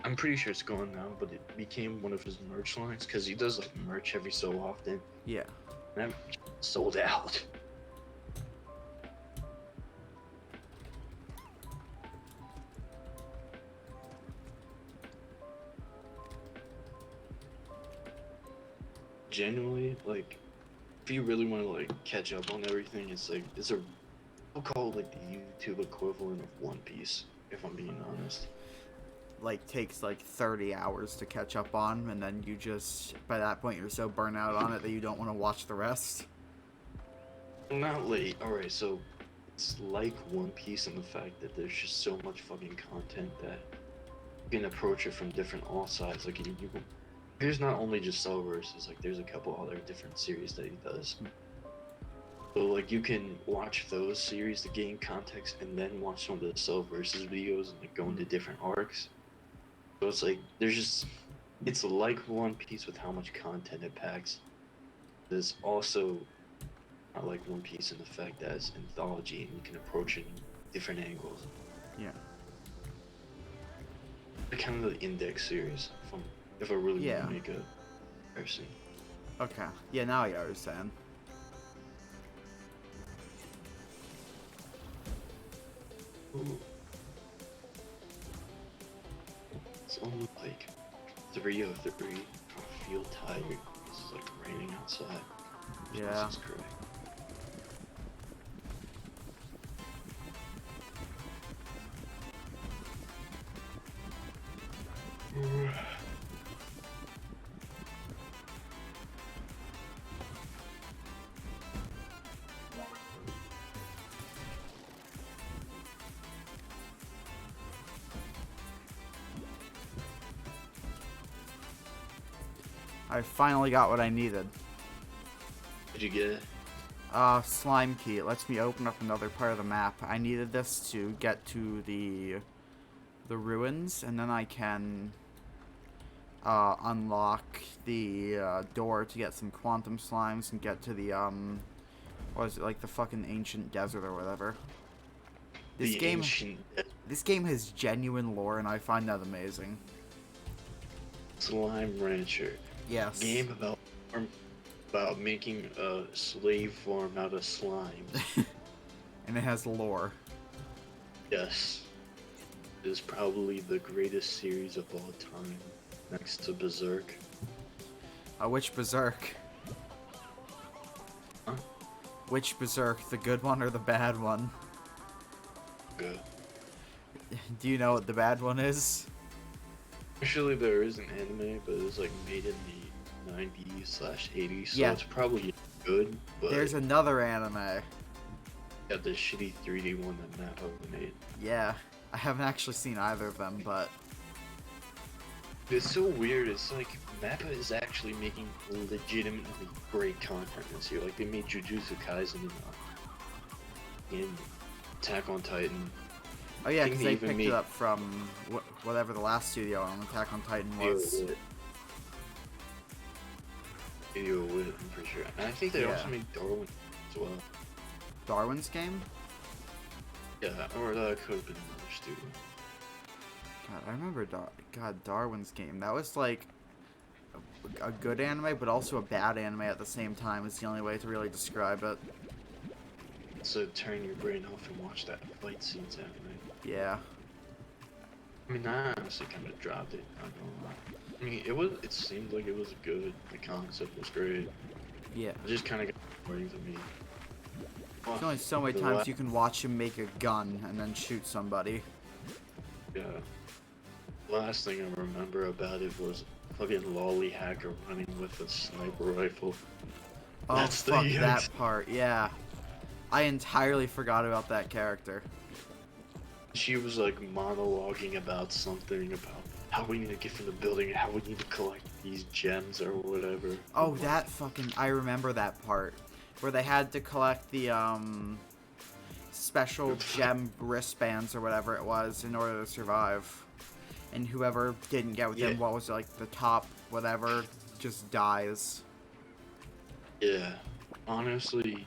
I'm pretty sure it's gone now, but it became one of his merch lines because he does like merch every so often, Yeah. and that sold out. Genuinely, like, if you really want to like catch up on everything, I'll call it like the YouTube equivalent of One Piece, if I'm being honest. Like takes like 30 hours to catch up on, and then you just by that point you're so burnt out on it that you don't want to watch the rest. Not late. Alright, so it's like One Piece in the fact that there's just so much fucking content that you can approach it from different all sides. Like there's not only just Cell versus, like there's a couple other different series that he does. So like you can watch those series to gain context and then watch some of the Cell versus videos and like go into different arcs. So it's like it's like One Piece with how much content it packs. There's also not like One Piece in the fact that it's anthology and you can approach it in different angles. Yeah. They're kind of the index series, if I really Yeah. want to make a comparison. Okay. Yeah, now I understand. Ooh. It's only like 3:03. I feel tired. It's like raining outside. Yeah. Jesus Christ. I finally got what I needed. Did you get it? Slime key. It lets me open up another part of the map. I needed this to get to the ruins, and then I can unlock the door to get some quantum slimes and get to the what is it, like the fucking ancient desert or whatever. This The game ancient this game has genuine lore, and I find that amazing. Slime Rancher. Yes. Game about making a slave farm out of slime. And it has lore. Yes. It is probably the greatest series of all time, next to Berserk. Which Berserk? Huh? Which Berserk? The good one or the bad one? Good. Do you know what the bad one is? Actually, there is an anime, but it was like made in the 90s/80s, so Yeah. it's probably good, but There's another anime. got the shitty 3D one that Mappa made. Yeah. I haven't actually seen either of them, but It's so weird, it's like Mappa is actually making legitimately great content this year. Like, they made Jujutsu Kaisen in Attack on Titan. oh yeah, think because they they even picked made- it up from whatever the last studio on Attack on Titan was. Video with it, I'm pretty sure. And I think they Yeah. also made Darwin as well. Darwin's game? Yeah, or that could have been another studio. God, I remember Darwin's game. That was like a good anime, but also a bad anime at the same time. Is the only way to really describe it. So turn your brain off and watch that fight scenes anime. Yeah. I mean, I honestly kind of dropped it. Not gonna lie. I mean, it seemed like it was good. The concept was great. Yeah. It just kind of got boring to me. There's only so many The times la- you can watch him make a gun and then shoot somebody. Yeah. Last thing I remember about it was fucking lolly hacker running with a sniper rifle. Oh, That's the fuck that EX. part, yeah. I entirely forgot about that character. She was like monologuing about something about how we need to get from the building and how we need to collect these gems or whatever. Oh, I'm like, that fucking... I remember that part. Where they had to collect the, special gem wristbands or whatever it was in order to survive. And whoever didn't get with yeah, them, what was it, like the top whatever, just dies. yeah. Honestly,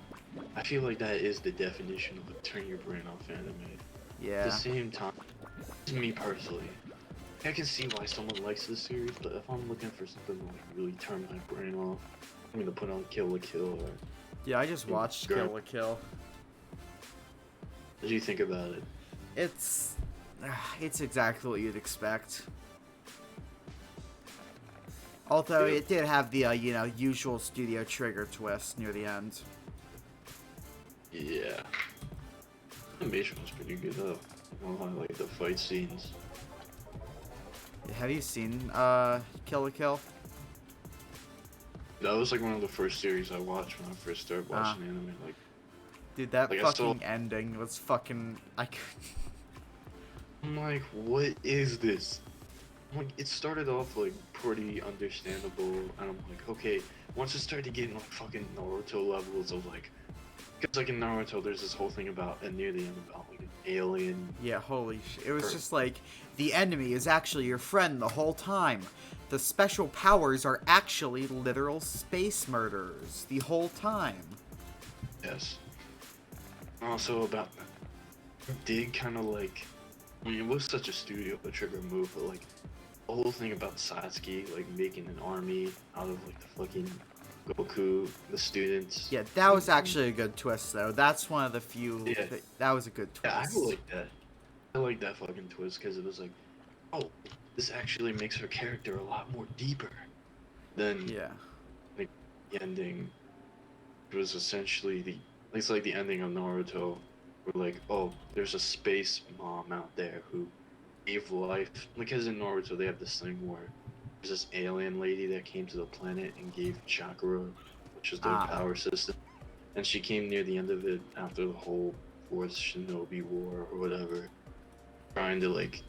I feel like that is the definition of a turn your brain off anime. At the Yeah. same time, to me personally, I can see why someone likes this series, but if I'm looking for something to like really turn my brain off, I'm gonna put on Kill la Kill or Yeah, I just watched Girl. Kill la Kill. What do you think about it? It's... it's exactly what you'd expect. Although Yeah. it did have the, you know, usual Studio Trigger twist near the end. Yeah. Animation was pretty good though. I like the fight scenes. Have you seen, Kill la Kill? That was like one of the first series I watched when I first started watching anime. Like, Dude, that Like, I fucking still- ending was fucking... I'm like, what is this? I'm like, it started off like pretty understandable, and I'm like, okay. Once it started getting like fucking Naruto levels of like, because like in Naruto, there's this whole thing about, and near the end about like an alien. Yeah, holy shit. It was Or- just like, the enemy is actually your friend the whole time. The special powers are actually literal space murderers the whole time. Yes. Also about, it did kind of like, I mean, it was such a Studio Trigger move, but like the whole thing about Satsuki like making an army out of like the fucking Goku, the students. Yeah, that was actually a good twist, though. That's one of the few... Yeah. that was a good Yeah, twist. I like that. I like that fucking twist because it was like, oh, this actually makes her character a lot more deeper than Yeah. the ending. It was essentially it's like the ending of Naruto. Where like, oh, there's a space mom out there who gave life. Because in Naruto they have this thing where there's this alien lady that came to the planet and gave chakra, which is their power system. And she came near the end of it after the whole Fourth Shinobi War or whatever, trying to like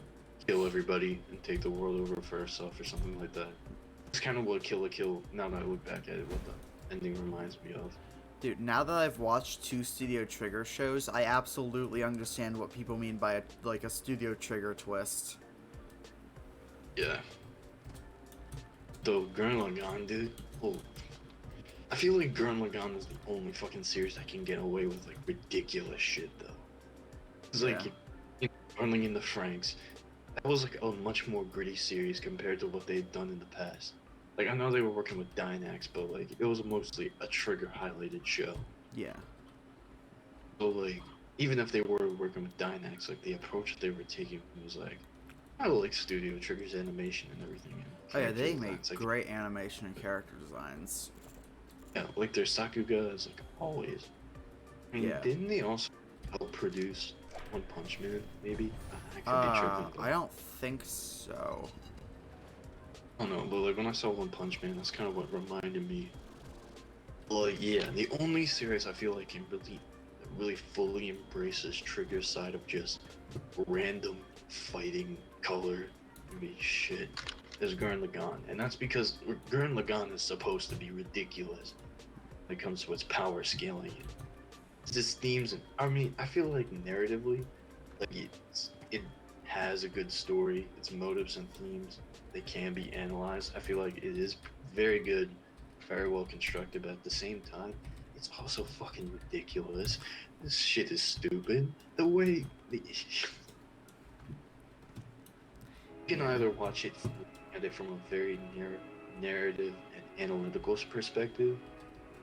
kill everybody and take the world over for herself or something like that. It's kind of what Kill la Kill, now that I look back at it, what the ending reminds me of. Dude, now that I've watched 2 Studio Trigger shows, I absolutely understand what people mean by a Studio Trigger twist. Yeah. Though Gurren Lagann, dude, oh, I feel like Gurren Lagann is the only fucking series that can get away with like ridiculous shit though. It's like, Running in the Franks, that was like a much more gritty series compared to what they'd done in the past. Like, I know they were working with Dynax, but like it was mostly a Trigger highlighted show. Yeah. So like, even if they were working with Dynax, like the approach that they were taking was like, I like Studio Trigger's animation and everything. And Oh yeah, they character make designs, like, great animation and character designs. yeah, like their Sakuga is like always. I mean, Yeah. didn't they also help produce One Punch Man? Maybe I could be tripping. I don't think so. I don't know, but like when I saw One Punch Man, that's kind of what reminded me. Like, yeah, the only series I feel like can really fully embrace this Trigger side of just random fighting color, I mean, shit, is Gurren Lagann, and that's because Gurren Lagann is supposed to be ridiculous when it comes to its power scaling. It's just themes, and I mean, I feel like narratively, like it has a good story. Its motives and themes, they can be analyzed. I feel like it is very good, very well constructed, but at the same time, it's also fucking ridiculous. This shit is stupid. The way you can either watch it from a very narrative and analytical perspective.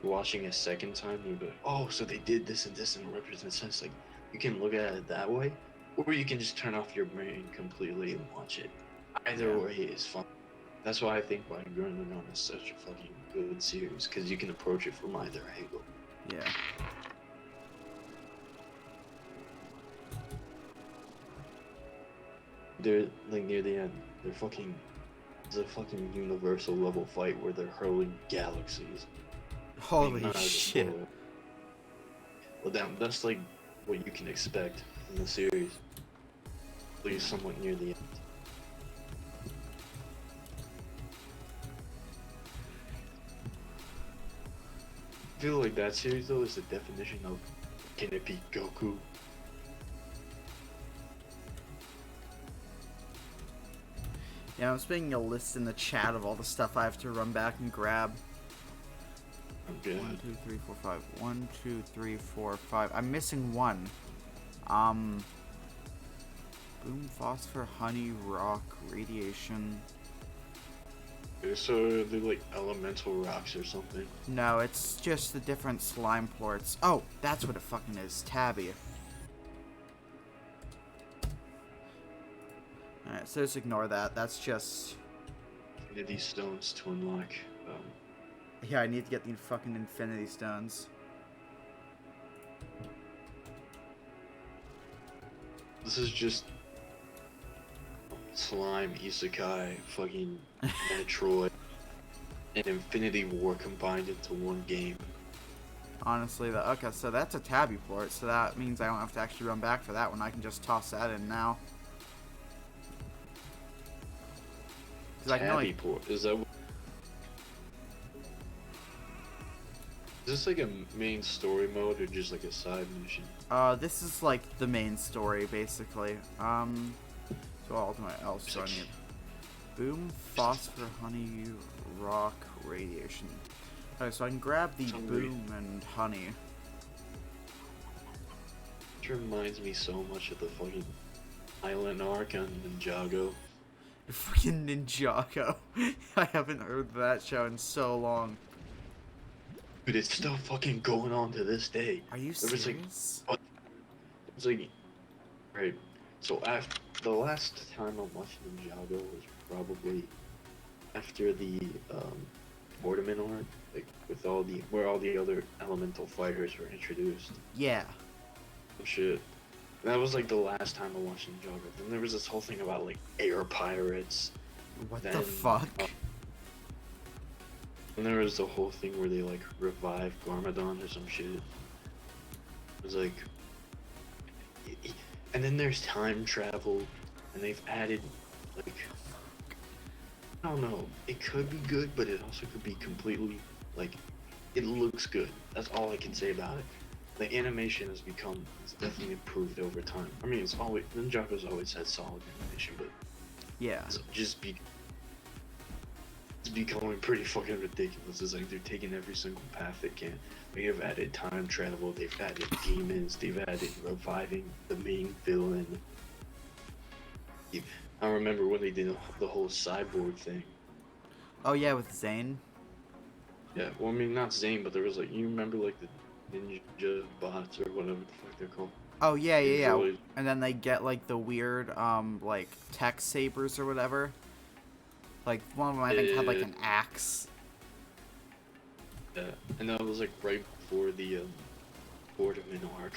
Watching a second time, you'll be like, oh, so they did this and this and it represents this. Like, you can look at it that way, or you can just turn off your brain completely and watch it. Either way is fun. That's why I think why Gurren Lagann is such a fucking good series, because you can approach it from either angle. Yeah. They're like near the end. They're fucking It's a fucking universal level fight where they're hurling galaxies. I mean, Holy not as a shit. spoiler. But that's like what you can expect in the series. At least somewhat near the end. I feel like that series though is the definition of can it be Goku? Yeah, I'm just making a list in the chat of all the stuff I have to run back and grab. Okay. 1, 2, 3, 4, 5. 1, 2, 3, 4, 5. I'm missing one. Boom, phosphor, honey, rock, radiation. So they're like elemental rocks or something. No, it's just the different slime ports. Oh, that's what it fucking is. Tabby. Alright, so just ignore that. That's just... Infinity stones to unlock. Yeah, I need to get the fucking infinity stones. This is just slime, isekai, fucking Metroid, and Infinity War combined into one game. Honestly, okay, so that's a tabby port, so that means I don't have to actually run back for that one. I can just toss that in now. Tabby port, is that? Is this like a main story mode or just like a side mission? This is like the main story, basically. So ultimate else, so I need boom, phosphor, honey, rock, radiation. Okay, so I can grab the boom and honey. It reminds me so much of the fucking island arc on Ninjago. Fucking Ninjago. I haven't heard that show in so long. Dude, it's still fucking going on to this day. Are you serious? It's like, right. So after the last time I watched Ninjago was probably after the Mortimer arc, like with all the where all the other elemental fighters were introduced. Yeah. Oh shit. That was like the last time I watched Ninjago. Then there was this whole thing about like air pirates. What the fuck? And there was the whole thing where they like revived Garmadon or some shit. It was like, and then there's time travel, and they've added like, I don't know. It could be good, but it also could be completely like, it looks good. That's all I can say about it. The animation it's definitely improved over time. I mean, Ninjago's always had solid animation, but yeah, it's becoming pretty fucking ridiculous. It's like they're taking every single path they can. They have added time travel, they've added demons, they've added reviving the main villain. I remember when they did the whole cyborg thing. Oh yeah, with Zane? Yeah, well I mean not Zane, but there was like, you remember like the ninja bots or whatever the fuck they're called? Oh yeah. And then they get like the weird like tech sabers or whatever. Like one of them I think had like an axe. Yeah, and that was like right before the Mortimer arc.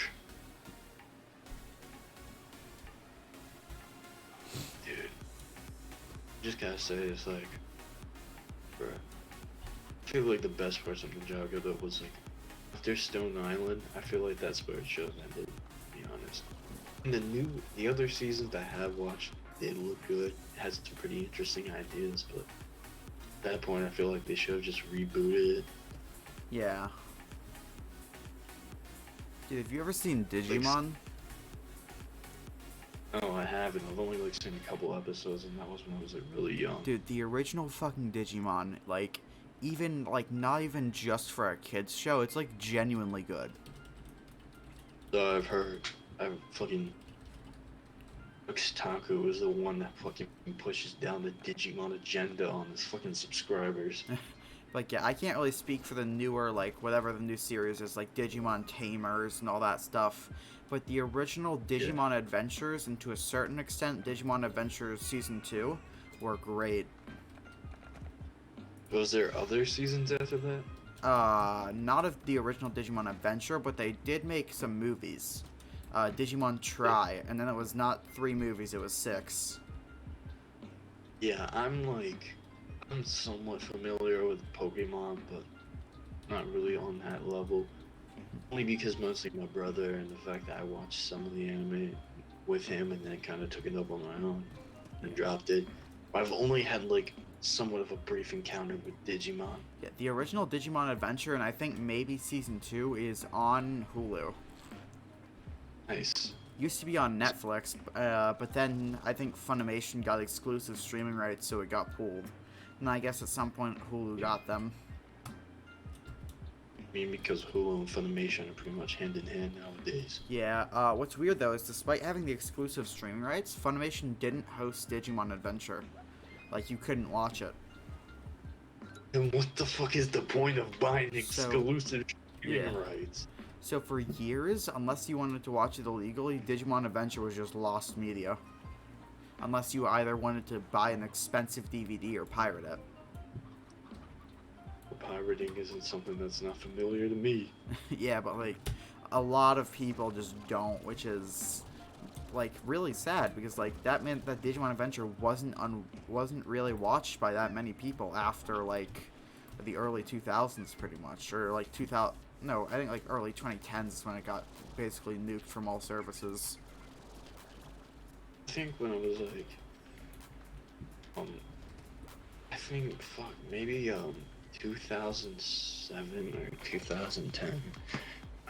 Dude, just gotta say, it's like, bruh. I feel like the best parts of Ninjago though was like, after Stone Island, I feel like that's where it should have ended, to be honest. And the other seasons I have watched did look good, it has some pretty interesting ideas, but at that point I feel like they should have just rebooted it. Yeah. Dude, have you ever seen Digimon? Oh, I haven't. I've only like seen a couple episodes, and that was when I was like really young. Dude, the original fucking Digimon, like, even, like, not even just for a kid's show, it's, like, genuinely good. So I've heard. Taku is the one that fucking pushes down the Digimon agenda on his fucking subscribers. Like, yeah, I can't really speak for the newer, like, whatever the new series is, like, Digimon Tamers and all that stuff. But the original Digimon Adventures, and to a certain extent, Digimon Adventures Season 2, were great. Was there other seasons after that? Not of the original Digimon Adventure, but they did make some movies. Digimon Try, and then it was not 3 movies, it was 6. Yeah, I'm like, I'm somewhat familiar with Pokemon, but not really on that level. Only because mostly my brother and the fact that I watched some of the anime with him and then kind of took it up on my own and dropped it. I've only had like somewhat of a brief encounter with Digimon. Yeah, the original Digimon Adventure, and I think maybe season 2 is on Hulu. Nice. Used to be on Netflix, but then I think Funimation got exclusive streaming rights, so it got pulled. And I guess at some point Hulu got them. I mean, because Hulu and Funimation are pretty much hand in hand nowadays. Yeah, what's weird though is despite having the exclusive streaming rights, Funimation didn't host Digimon Adventure. Like, you couldn't watch it. And what the fuck is the point of buying So, exclusive yeah. streaming rights? So for years, unless you wanted to watch it illegally, Digimon Adventure was just lost media. Unless you either wanted to buy an expensive DVD or pirate it. Pirating isn't something that's not familiar to me. Yeah, but like, a lot of people just don't, which is like really sad because like that meant that Digimon Adventure wasn't really watched by that many people after like the early 2000s pretty much, or like 2000. No, I think like early 2010s is when it got basically nuked from all services. I think when I was like, um, I think fuck maybe 2007 or 2010.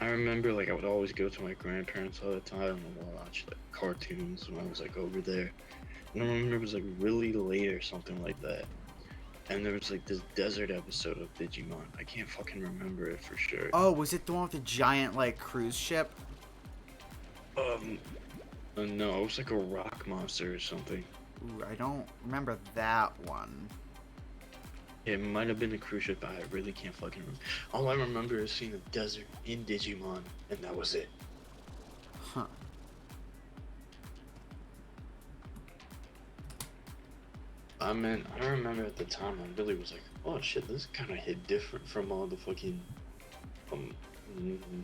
I remember like I would always go to my grandparents all the time and watch like cartoons when I was like over there. And I remember it was like really late or something like that. And there was like this desert episode of Digimon. I can't fucking remember it for sure. Oh, was it the one with the giant like cruise ship? Um, no, it was like a rock monster or something. Ooh, I don't remember that one. It might have been a cruise ship, but I really can't fucking remember. All I remember is seeing a desert in Digimon, and that was it. Huh. I mean, I remember at the time I really was like, oh shit, this kind of hit different from all the fucking um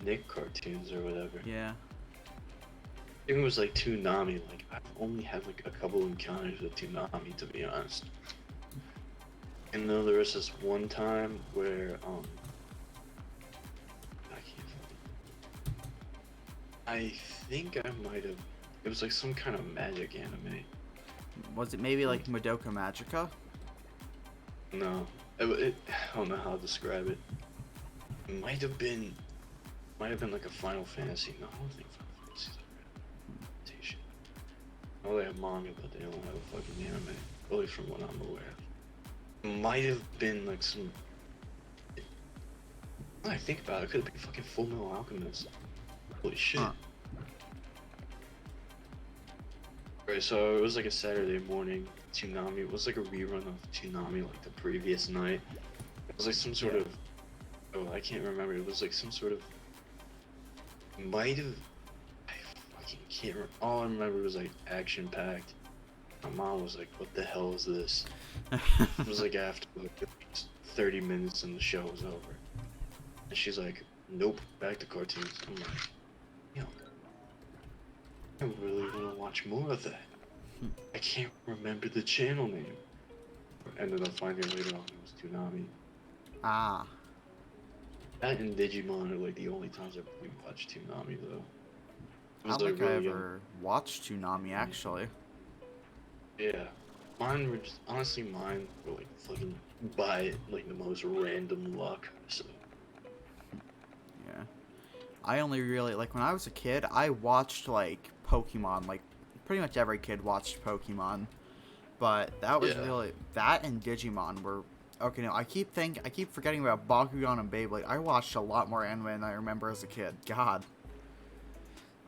Nick cartoons or whatever. Yeah. It was like Toonami. Like I've only had like a couple encounters with Toonami, to be honest. And then there was this one time where I can't. I think I might have. It was like some kind of magic anime. Was it maybe like Madoka Magica? No, I don't know how to describe it. It might have been like a Final Fantasy. No, I don't think Final Fantasy's a adaptation. Oh, they have manga, but they don't have a fucking anime. Only from what I'm aware of. It might have been like some. When I think about it, it could have been fucking Full Metal Alchemist. Holy shit. Huh. Right, so it was like a Saturday morning Toonami. It was like a rerun of Toonami like the previous night. It was like some sort of. Oh, I can't remember. It was like some sort of. Might have. I fucking can't remember. All I remember was like action packed. My mom was like, "What the hell is this?" It was like after like at least 30 minutes and the show was over. And she's like, "Nope, back to cartoons." I'm like, you know, I really want to watch more of that. I can't remember the channel name. Ended up finding it later on it was Toonami. Ah. That and Digimon are like the only times I've really watched Toonami though. It I was don't like think I really ever watched Toonami actually. yeah. Mine were just honestly mine were like fucking by like the most random luck. So Yeah. I only really like when I was a kid, I watched like Pokemon, like pretty much every kid watched Pokemon. But that was yeah. really that and Digimon were okay, no, I keep forgetting about Bakugan and Beyblade. I watched a lot more anime than I remember as a kid. God.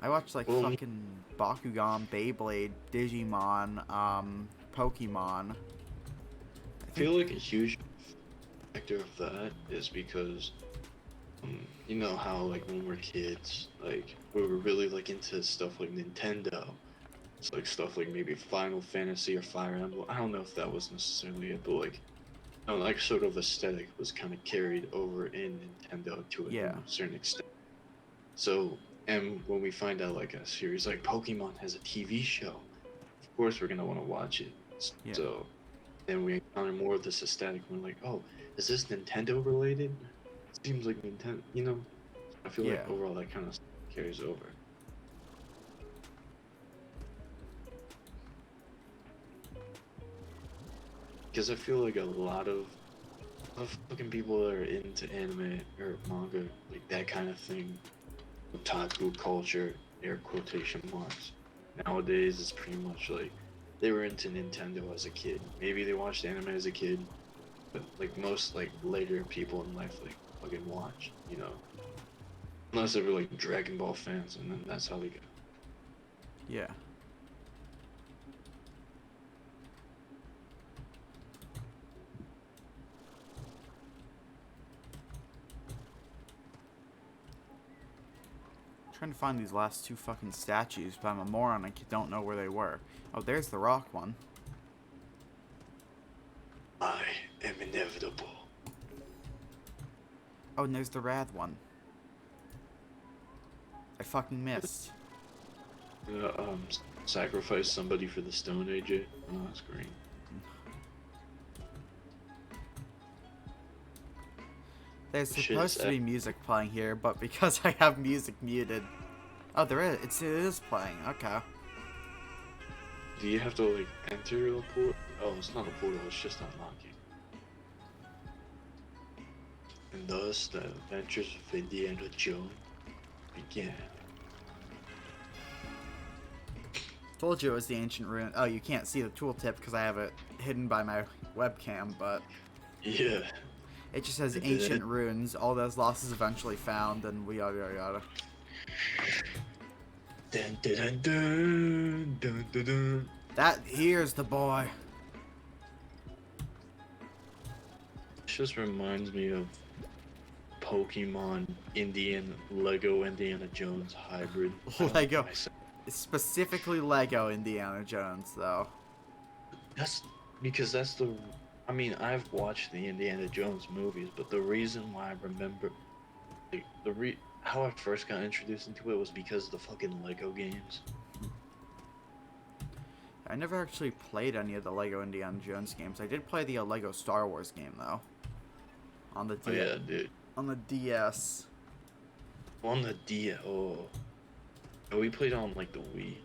I watched like Well, fucking Bakugan, Beyblade, Digimon, Pokemon. I feel like a huge factor of that is because you know how like when we're kids, like we were really like into stuff like Nintendo. It's like stuff like maybe Final Fantasy or Fire Emblem. I don't know if that was necessarily it, but like, I don't know, like sort of aesthetic was kind of carried over in Nintendo to a Yeah. certain extent. So, and when we find out like a series like Pokemon has a TV show, of course we're gonna want to watch it. Yeah. So, Then we encounter more of this aesthetic. We're like, oh, is this Nintendo related? It seems like Nintendo, you know. I feel Yeah. like overall that kind of carries over. Because I feel like a lot of fucking people that are into anime or manga, like that kind of thing, otaku culture, air quotation marks. Nowadays, it's pretty much like they were into Nintendo as a kid. Maybe they watched anime as a kid, but like most like later people in life like fucking watch, you know. Unless they were like Dragon Ball fans, and then that's how they go. Yeah. Trying to find these last two fucking statues, but I'm a moron. I don't know where they were. Oh, there's the rock one. I am inevitable. Oh, and there's the rad one. I fucking missed. Sacrifice somebody for the Stone Age. Oh, that's great. There's Shit, supposed to be music playing here, but because I have music muted. Oh, there is. It is playing. Okay. Do you have to like enter the portal? Oh, it's not a portal. It's just unlocking. And thus, the adventures of Indiana Jones began. Told you it was the ancient ruin. Oh, you can't see the tooltip because I have it hidden by my webcam, but Yeah. it just says It ancient did. ruins. All those losses eventually found, and we yada yada yada. Dun, dun, dun, dun, dun, dun. That here's the boy. This just reminds me of Pokemon Lego Indiana Jones hybrid. Lego. Specifically Lego Indiana Jones, though. That's because that's the. I mean, I've watched the Indiana Jones movies, but the reason why I remember, like, how I first got introduced into it was because of the fucking Lego games. I never actually played any of the Lego Indiana Jones games. I did play the Lego Star Wars game, though. On the Oh yeah, dude. On the DS. On the D. Oh. We played on like the Wii.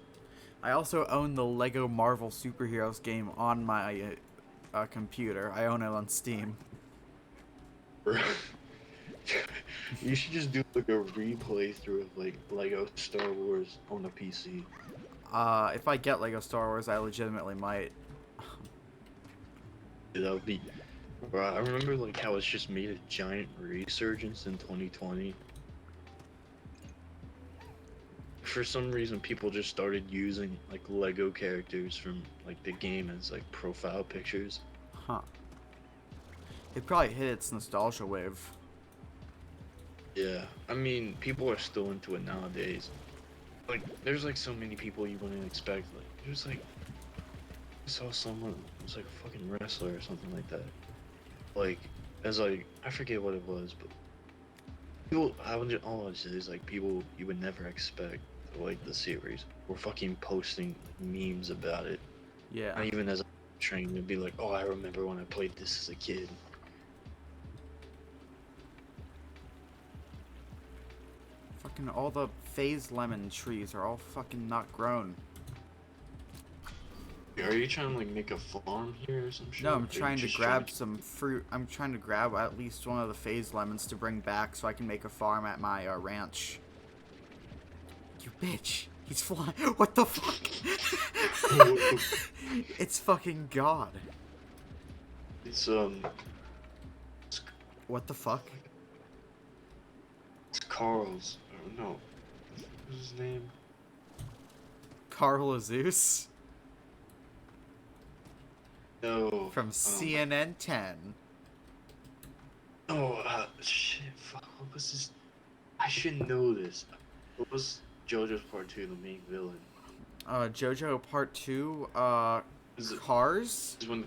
I also own the Lego Marvel Superheroes game on my computer. I own it on Steam. You should just do like a replay through of like Lego Star Wars on the PC. If I get Lego Star Wars, I legitimately might. That would be. Bro, I remember like how it's just made a giant resurgence in 2020. For some reason, people just started using like Lego characters from like the game as like profile pictures. Huh. It probably hit its nostalgia wave. Yeah, I mean, people are still into it nowadays. Like, there's like so many people you wouldn't expect. Like, there's like, I saw someone who was like a fucking wrestler or something like that. Like, as like, I forget what it was, but people, all I say is like people you would never expect to like the series were fucking posting memes about it. Yeah. Not even as a train, they'd be like, oh, I remember when I played this as a kid. Fucking all the phase lemon trees are all fucking not grown. Are you trying to like make a farm here or some shit? No, I'm Or you trying to just grab some fruit. I'm trying to grab at least one of the phase lemons to bring back so I can make a farm at my ranch. You bitch. He's flying. What the fuck? It's fucking God. It's What the fuck? it's Carl's. Or no, what's his name? Carl Zeus No. from CNN 10. Oh, shit. Fuck. What was his? I should know this. What was JoJo's Part 2 the main villain? JoJo Part 2. Is it? Cars. Is when?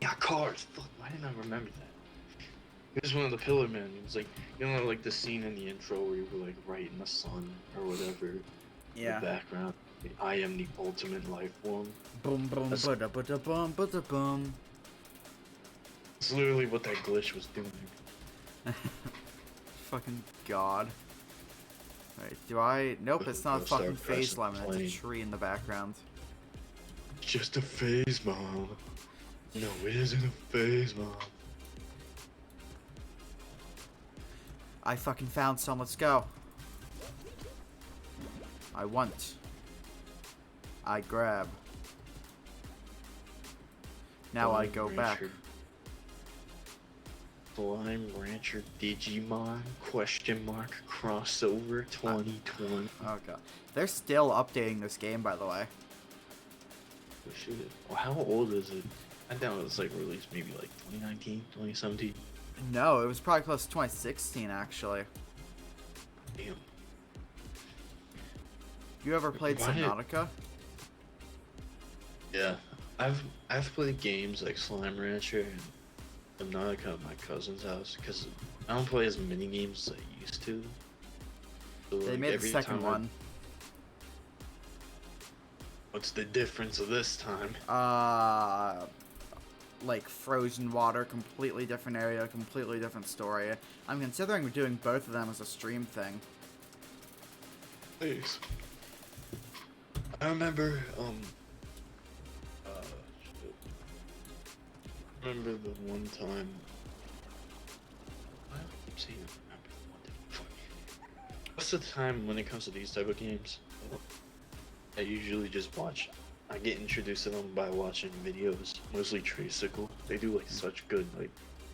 Yeah, Cars. Fuck. Why didn't I remember that? He was one of the Pillar Men. He was like, you know, like the scene in the intro where you were like right in the sun or whatever. Yeah. The background. I am the ultimate life form. Boom, boom, That's, bada, bada, boom, bada, boom. that's literally what that glitch was doing. Fucking god. Wait, do I? Nope, it's not a I'll start fucking phase pressing lemon. It's play. a tree in the background. It's just a phase, Mom. No, it isn't a phase, Mom. I fucking found some. Let's go. I want. I grab. Now I go back. Slime Rancher Digimon question mark crossover 2020. Oh god. They're still updating this game, by the way. Oh, shit. Well, how old is it? I doubt it was like released maybe like 2019, 2017. No, it was probably close to 2016, actually. Damn. You ever played Why did- Subnautica? Yeah, I've played games like Slime Rancher and Subnautica at my cousin's house because I don't play as many games as I used to. So, They like, made the every second time one. What's the difference of this time? Like frozen water, completely different area, completely different story. I'm considering doing both of them as a stream thing. Please. I remember, shit. I remember the one time. I keep saying I remember the one time. Most of the time when it comes to these type of games, I usually just watch. I get introduced to them by watching videos, mostly Tricycle. They do like such good like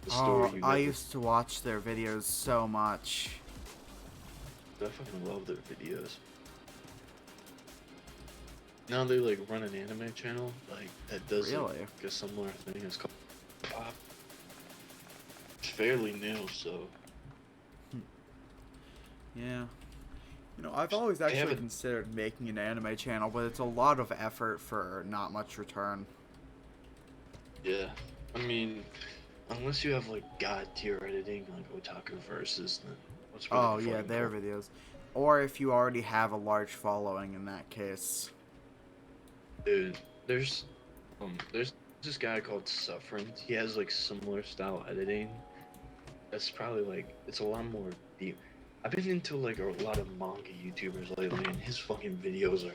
the story. Oh, You I get used to watch their videos so much. I fucking love their videos. Now they like run an anime channel like that does Really? like a similar thing. It's called Pop. It's fairly new, so Yeah. You know, I've always They have actually a- considered making an anime channel, but it's a lot of effort for not much return. yeah. I mean, unless you have like god tier editing like Otaku Versus, then what's really Oh the yeah, fucking their point? videos. Or if you already have a large following in that case. Dude, there's this guy called Suffering. He has like similar style editing. That's probably like it's a lot more deep. I've been into like a lot of manga YouTubers lately, and his fucking videos are.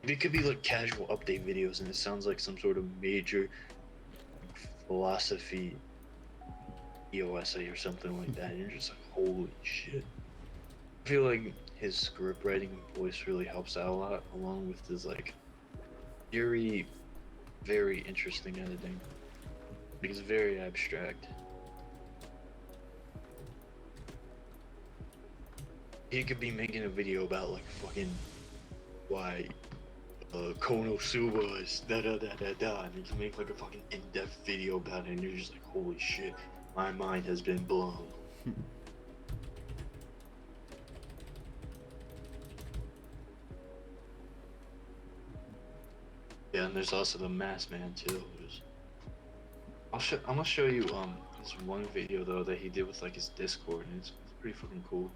It could be like casual update videos, and it sounds like some sort of major philosophy EOSA or something like that. And you're just like, holy shit. I feel like his script writing voice really helps out a lot, along with his like very, very interesting editing. Like it's very abstract. He could be making a video about like fucking why Konosuba is da da da da da, and he can make like a fucking in-depth video about it, and you're just like, holy shit, my mind has been blown. Yeah, and there's also the Masked Man too. I'm gonna show you this one video though that he did with like his Discord, and it's pretty fucking cool.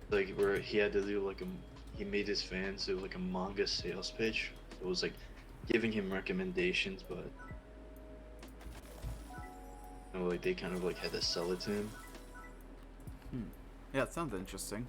Like where he had to do like he made his fans do like a manga sales pitch. It was like giving him recommendations, but you know, like they kind of like had to sell it to him. Yeah, it sounds interesting.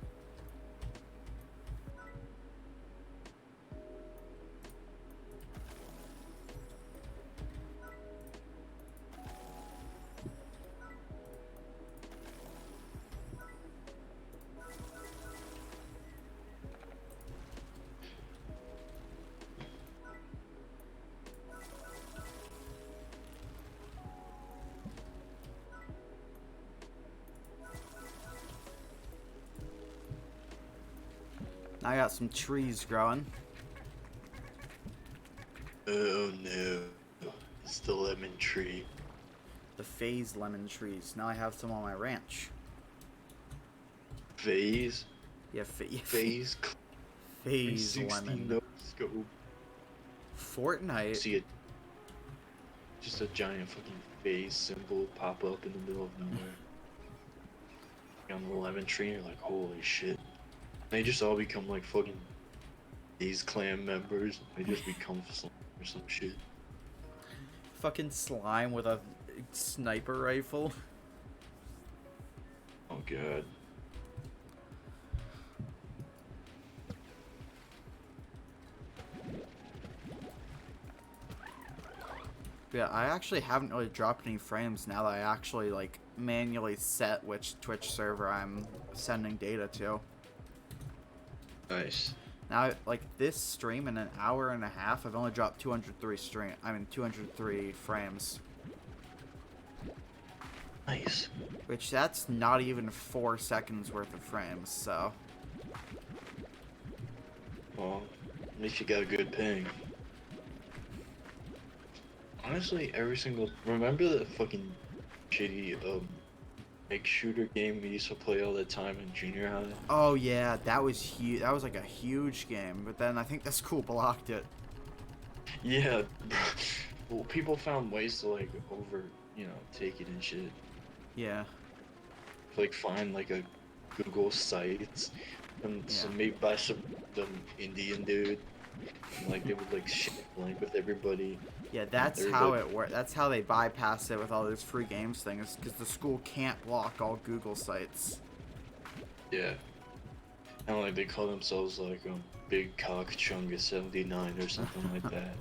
I got some trees growing. Oh no, it's the lemon tree. The phase lemon trees. Now I have some on my ranch. Phase, Yeah, phase, phase 360 lemon. no scope. Fortnite. See it, just a giant fucking phase symbol pop up in the middle of nowhere. On the lemon tree, you're like, holy shit. They just all become like fucking these clan members. They just become slime or some shit. Fucking slime with a sniper rifle. Oh god. Yeah, I actually haven't really dropped any frames now that I actually like manually set which Twitch server I'm sending data to. Nice. Now, like this stream in an hour and a half, I've only dropped 203 frames. Nice. Which that's not even 4 seconds worth of frames, so. Well, at least you got a good ping. Honestly, remember that fucking shitty egg shooter game we used to play all the time in junior high? Oh yeah, that was huge. That was like a huge game, but then I think the school blocked it. Yeah, well, people found ways to like take it and shit. Yeah. Like find like a Google sites and some made by some Indian dude. And, like they would like share the link with everybody. Yeah, that's how it works. That's how they bypass it with all those free games things, because the school can't block all Google sites. Yeah. And like they call themselves like Big Cock Chunga 79 or something like that.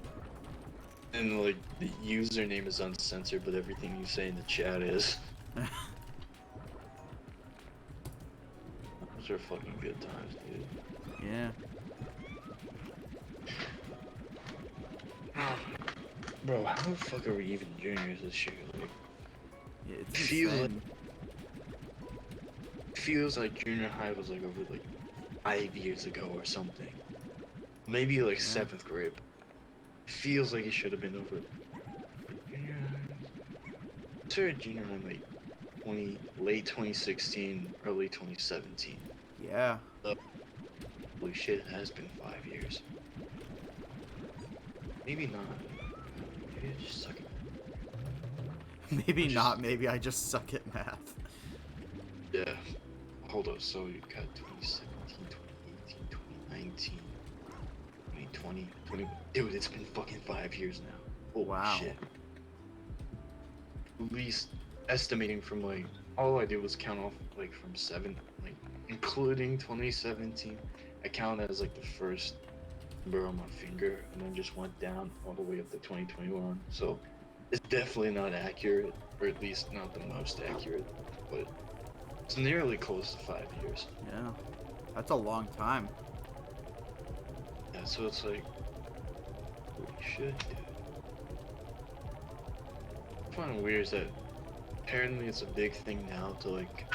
And like the username is uncensored, but everything you say in the chat is. Those are fucking good times, dude. Yeah. Bro, how the fuck are we even juniors this year? Like, Yeah, it's insane. Feels like junior high was like over like 5 years ago or something. Maybe like 7th grade. Feels like it should have been over. Junior high. I started junior high like late 2016, early 2017. Yeah. Holy shit, it has been 5 years. Maybe not. Maybe I just suck at Maybe not. Maybe I just suck at math. Yeah. Hold up, so you got 2017, 2018, 2019, 2020, 20... Dude, it's been fucking 5 years now. Holy Wow. shit. At least estimating from like, all I did was count off like from 7, like including 2017. I counted as like the first number on my finger and then just went down all the way up to 2021. So it's definitely not accurate, or at least not the most accurate, but it's nearly close to 5 years. Yeah. That's a long time. Yeah, so it's like, holy shit, dude. I find it weird is that apparently it's a big thing now to like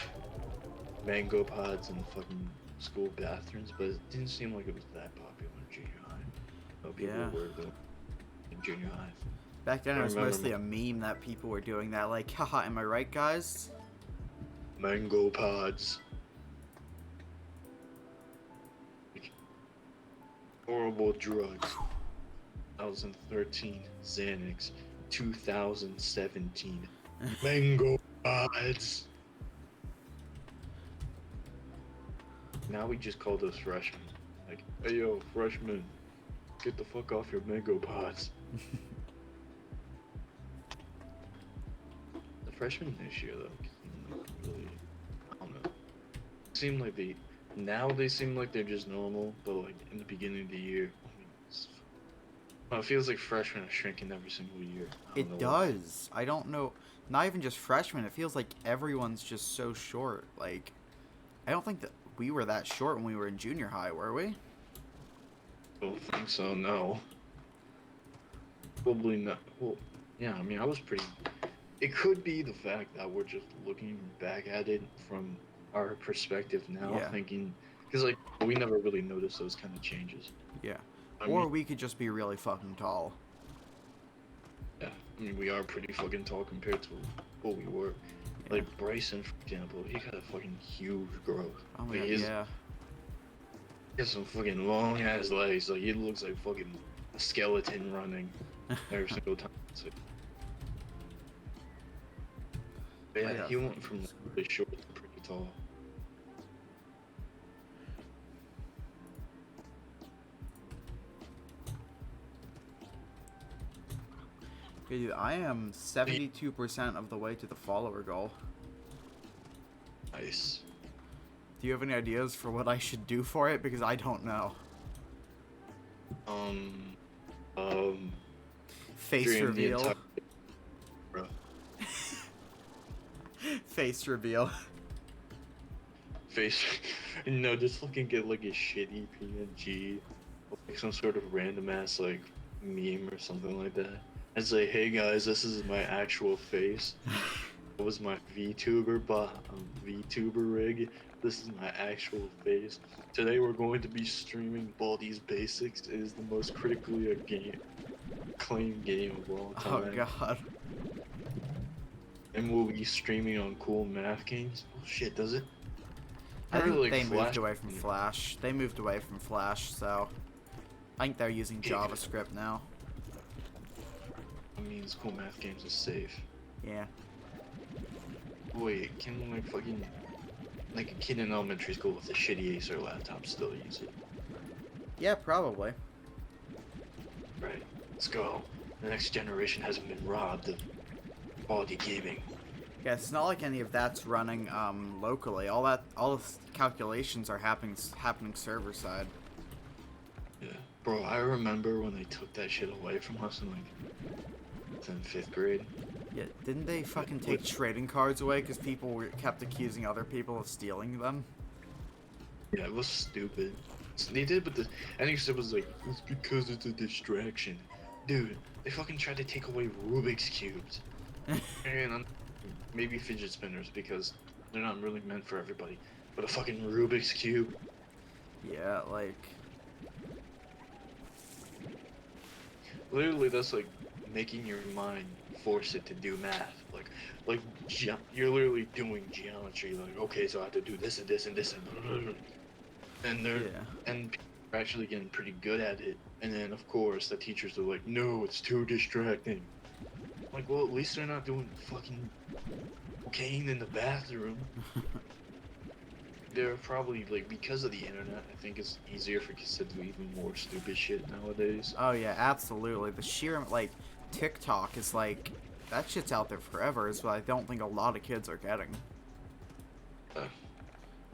mango pods in fucking school bathrooms, but it didn't seem like it was that popular in junior high. No people were doing it in junior high. Back then it was mostly a meme that people were doing that, like, haha, am I right, guys? Mango pods. Like, horrible drugs. 2013 Xanax. 2017 mango pods. Now we just call those freshmen. Like, hey yo, freshmen, get the fuck off your mango pods. The freshmen this year though, really, I don't know. Seem like they seem like they're just normal, but like in the beginning of the year, it feels like freshmen are shrinking every single year. It does. I don't know. Not even just freshmen. It feels like everyone's just so short. Like, I don't think that we were that short when we were in junior high, were we? I don't think so, no. Probably not. Well, yeah, I mean, I was pretty... It could be the fact that we're just looking back at it from our perspective now, thinking... Because, like, we never really noticed those kind of changes. Yeah. Or we could just be really fucking tall. Yeah, I mean, we are pretty fucking tall compared to what we were. Yeah. Like, Bryson, for example, he got a fucking huge growth. Oh my god, yeah. He has some fucking long-ass legs. Like, he looks like fucking a skeleton running every single time. So, but yeah, he went from really short to pretty tall. Dude, I am 72% of the way to the follower goal. Nice. Do you have any ideas for what I should do for it? Because I don't know. Um, um, Face Dream the reveal. entire, bro. Face reveal. Face, no, just fucking get like a shitty PNG, like some sort of random ass like meme or something like that. And say, hey guys, this is my actual face. That was my VTuber rig. This is my actual face. Today we're going to be streaming Baldi's Basics. It is the most critically acclaimed game of all Oh time. god. And we'll be streaming on cool math games. Oh shit, does it? I think really they like moved Flash. away from Flash. They moved away from Flash, so I think they're using Yeah. JavaScript now. That means cool math games is safe. Yeah. Wait, can like fucking like a kid in elementary school with a shitty Acer laptop still use it? Yeah, probably. Right. Let's go. The next generation hasn't been robbed of quality gaming. Yeah, it's not like any of that's running locally. All the calculations are happening server side. Yeah. Bro, I remember when they took that shit away from us in like 5th grade. Yeah, didn't they fucking take trading cards away because people kept accusing other people of stealing them? Yeah, it was stupid. They did, but the ending it was like, it's because it's a distraction. Dude, they fucking tried to take away Rubik's Cubes. And maybe fidget spinners because they're not really meant for everybody. But a fucking Rubik's Cube. Yeah, like... Literally, that's like making your mind force it to do math. Like you're literally doing geometry. Like, okay, so I have to do this and this and this and they're and people are actually getting pretty good at it. And then of course the teachers are like, no, it's too distracting. Like, well, at least they're not doing fucking cocaine in the bathroom. They're probably like, because of the internet, I think it's easier for kids to do even more stupid shit nowadays. Oh yeah, absolutely. The sheer, like, TikTok is like, that shit's out there forever, is what I don't think a lot of kids are getting. Like,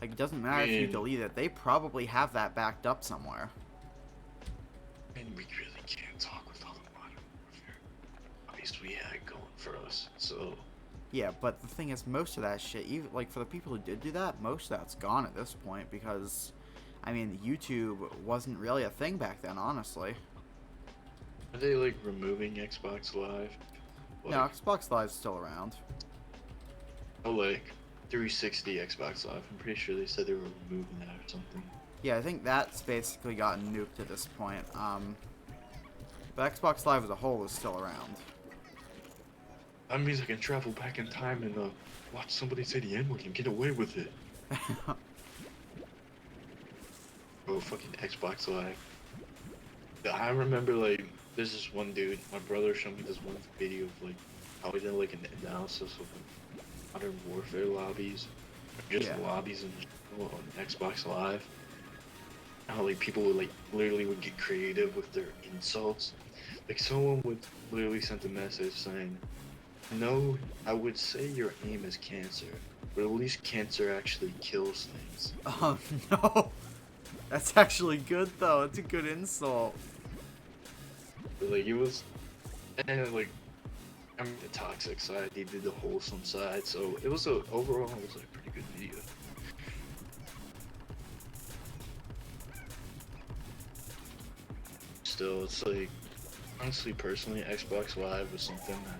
it doesn't matter if you delete it, they probably have that backed up somewhere. And we really can't talk with all the modern warfare. At least we had it going for us, so... Yeah, but the thing is, most of that shit, even, like, for the people who did do that, most of that's gone at this point, because, I mean, YouTube wasn't really a thing back then, honestly. Are they, like, removing Xbox Live? Like, no, Xbox Live's still around. Oh, like, 360 Xbox Live. I'm pretty sure they said they were removing that or something. Yeah, I think that's basically gotten nuked at this point. But Xbox Live as a whole is still around. That means I can travel back in time and watch somebody say the N-word and get away with it. Oh, fucking Xbox Live. I remember, like, there's this one dude, my brother showed me this one video of, like, how he did, like, an analysis of Modern Warfare lobbies. Or just lobbies in general on Xbox Live. How, like, people would, like, literally would get creative with their insults. Like, someone would literally send a message saying, no, I would say your aim is cancer, but at least cancer actually kills things. Oh, no. That's actually good, though. It's a good insult. But, like, it was... And, like, I mean, the toxic side, they did the wholesome side, so it was overall, it was, like, a pretty good video. Still, it's, like, honestly, personally, Xbox Live was something that...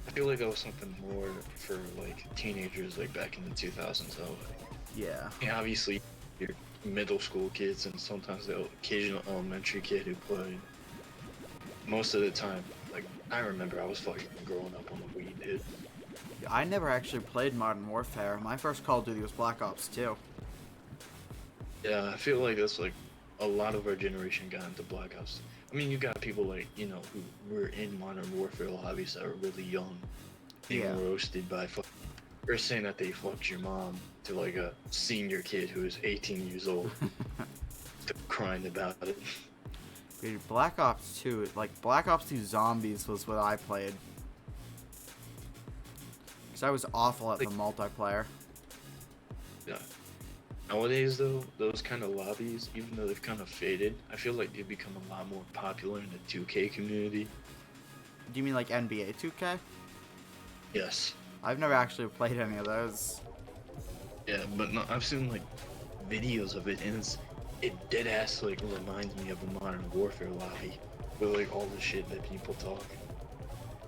I feel like that was something more for, like, teenagers, like, back in the 2000s, though. Yeah. And obviously, your middle school kids and sometimes the occasional elementary kid who played. Most of the time, like, I remember I was fucking growing up on the Wii, dude. I never actually played Modern Warfare. My first Call of Duty was Black Ops 2. Yeah, I feel like that's, like, a lot of our generation got into Black Ops. I mean, you got people, like, you know, who were in Modern Warfare lobbies that were really young, being roasted by or saying that they fucked your mom to, like, a senior kid who is 18 years old, crying about it. Dude, Black Ops 2, like, Black Ops 2 Zombies was what I played Because I was awful at the Like, multiplayer. yeah. Nowadays, though, those kind of lobbies, even though they've kind of faded, I feel like they've become a lot more popular in the 2K community. Do you mean like NBA 2K? Yes. I've never actually played any of those. Yeah, but no, I've seen like videos of it, and it dead ass like reminds me of a Modern Warfare lobby with like all the shit that people talk.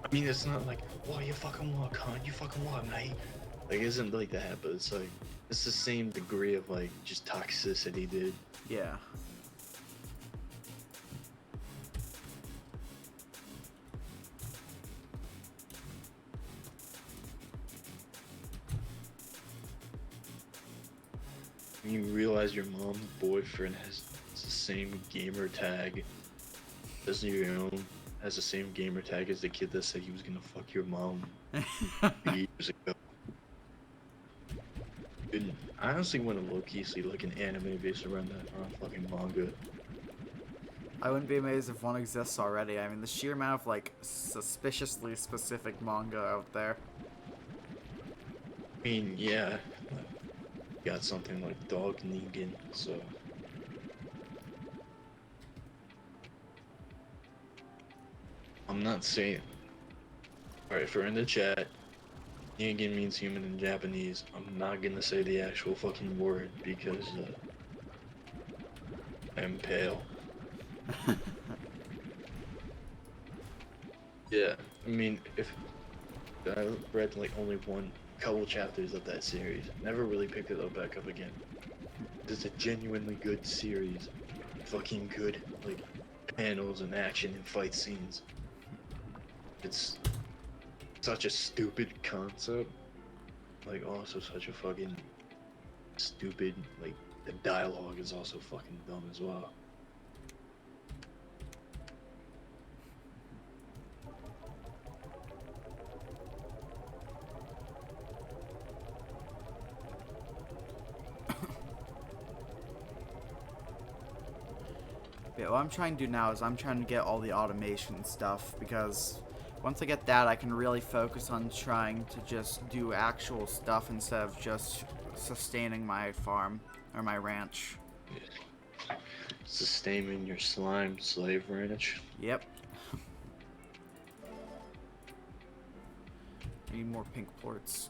I mean, it's not like, "Whoa, you fucking what, cunt? You fucking what, mate?" Like, it isn't like that, but it's like it's the same degree of like just toxicity, dude. Yeah. You realize your mom's boyfriend has the same gamer tag as your own, has the same gamer tag as the kid that said he was gonna fuck your mom years ago. Dude, I honestly want to low-key see like an anime based around that or a fucking manga. I wouldn't be amazed if one exists already. I mean, the sheer amount of, like, suspiciously specific manga out there. I mean, yeah, got something like Dog Negan, so. I'm not saying. Alright, if we're in the chat, Negan means human in Japanese. I'm not gonna say the actual fucking word because I'm pale. Yeah, I mean, if I read like only one couple chapters of that series, never really picked it up back up again. It's a genuinely good series, fucking good like panels and action and fight scenes. It's such a stupid concept, like also such a fucking stupid like the dialogue is also fucking dumb as well. Yeah, what I'm trying to do now is I'm trying to get all the automation stuff, because once I get that, I can really focus on trying to just do actual stuff instead of just sustaining my farm, or my ranch. Sustaining your slime slave ranch. Yep. I need more pink ports.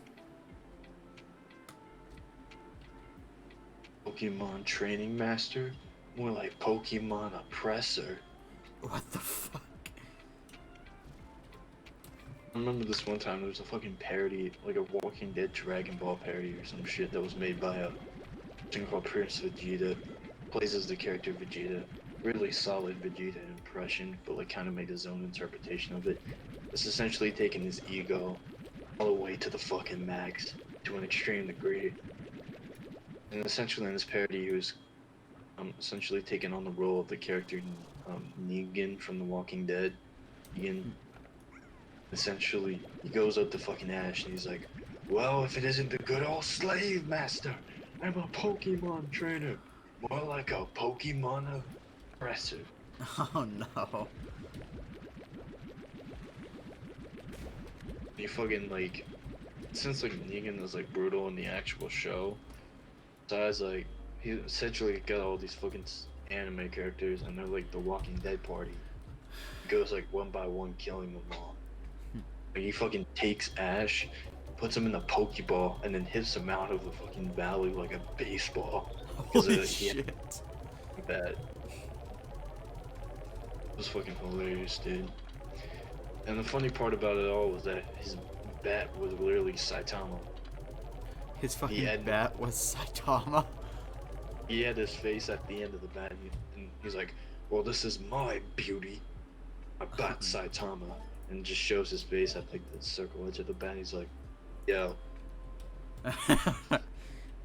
Pokemon training master? More like Pokemon oppressor. What the fuck? I remember this one time there was a fucking parody, like a Walking Dead Dragon Ball parody or some shit that was made by a thing called Prince Vegeta. Plays as the character Vegeta. Really solid Vegeta impression, but like kind of made his own interpretation of it. It's essentially taking his ego all the way to the fucking max, to an extreme degree. And essentially in this parody he was essentially taking on the role of the character Negan from The Walking Dead. Negan, essentially, he goes up to fucking Ash and he's like, "Well, if it isn't the good old slave master, I'm a Pokemon trainer. More like a Pokemon oppressor." Oh no. You fucking like, since like Negan is like brutal in the actual show, so I was like, he essentially got all these fucking anime characters and they're like the Walking Dead party. He goes like one by one killing them all. Like, he fucking takes Ash, puts him in a Pokeball, and then hits him out of the fucking valley like a baseball. Holy shit. That was fucking hilarious, dude. And the funny part about it all was that his bat was literally Saitama. His fucking bat was Saitama. He had his face at the end of the bat, and he's like, "Well, this is my beauty, my bat Saitama," and just shows his face at like the circle edge of the bat. He's like, "Yo."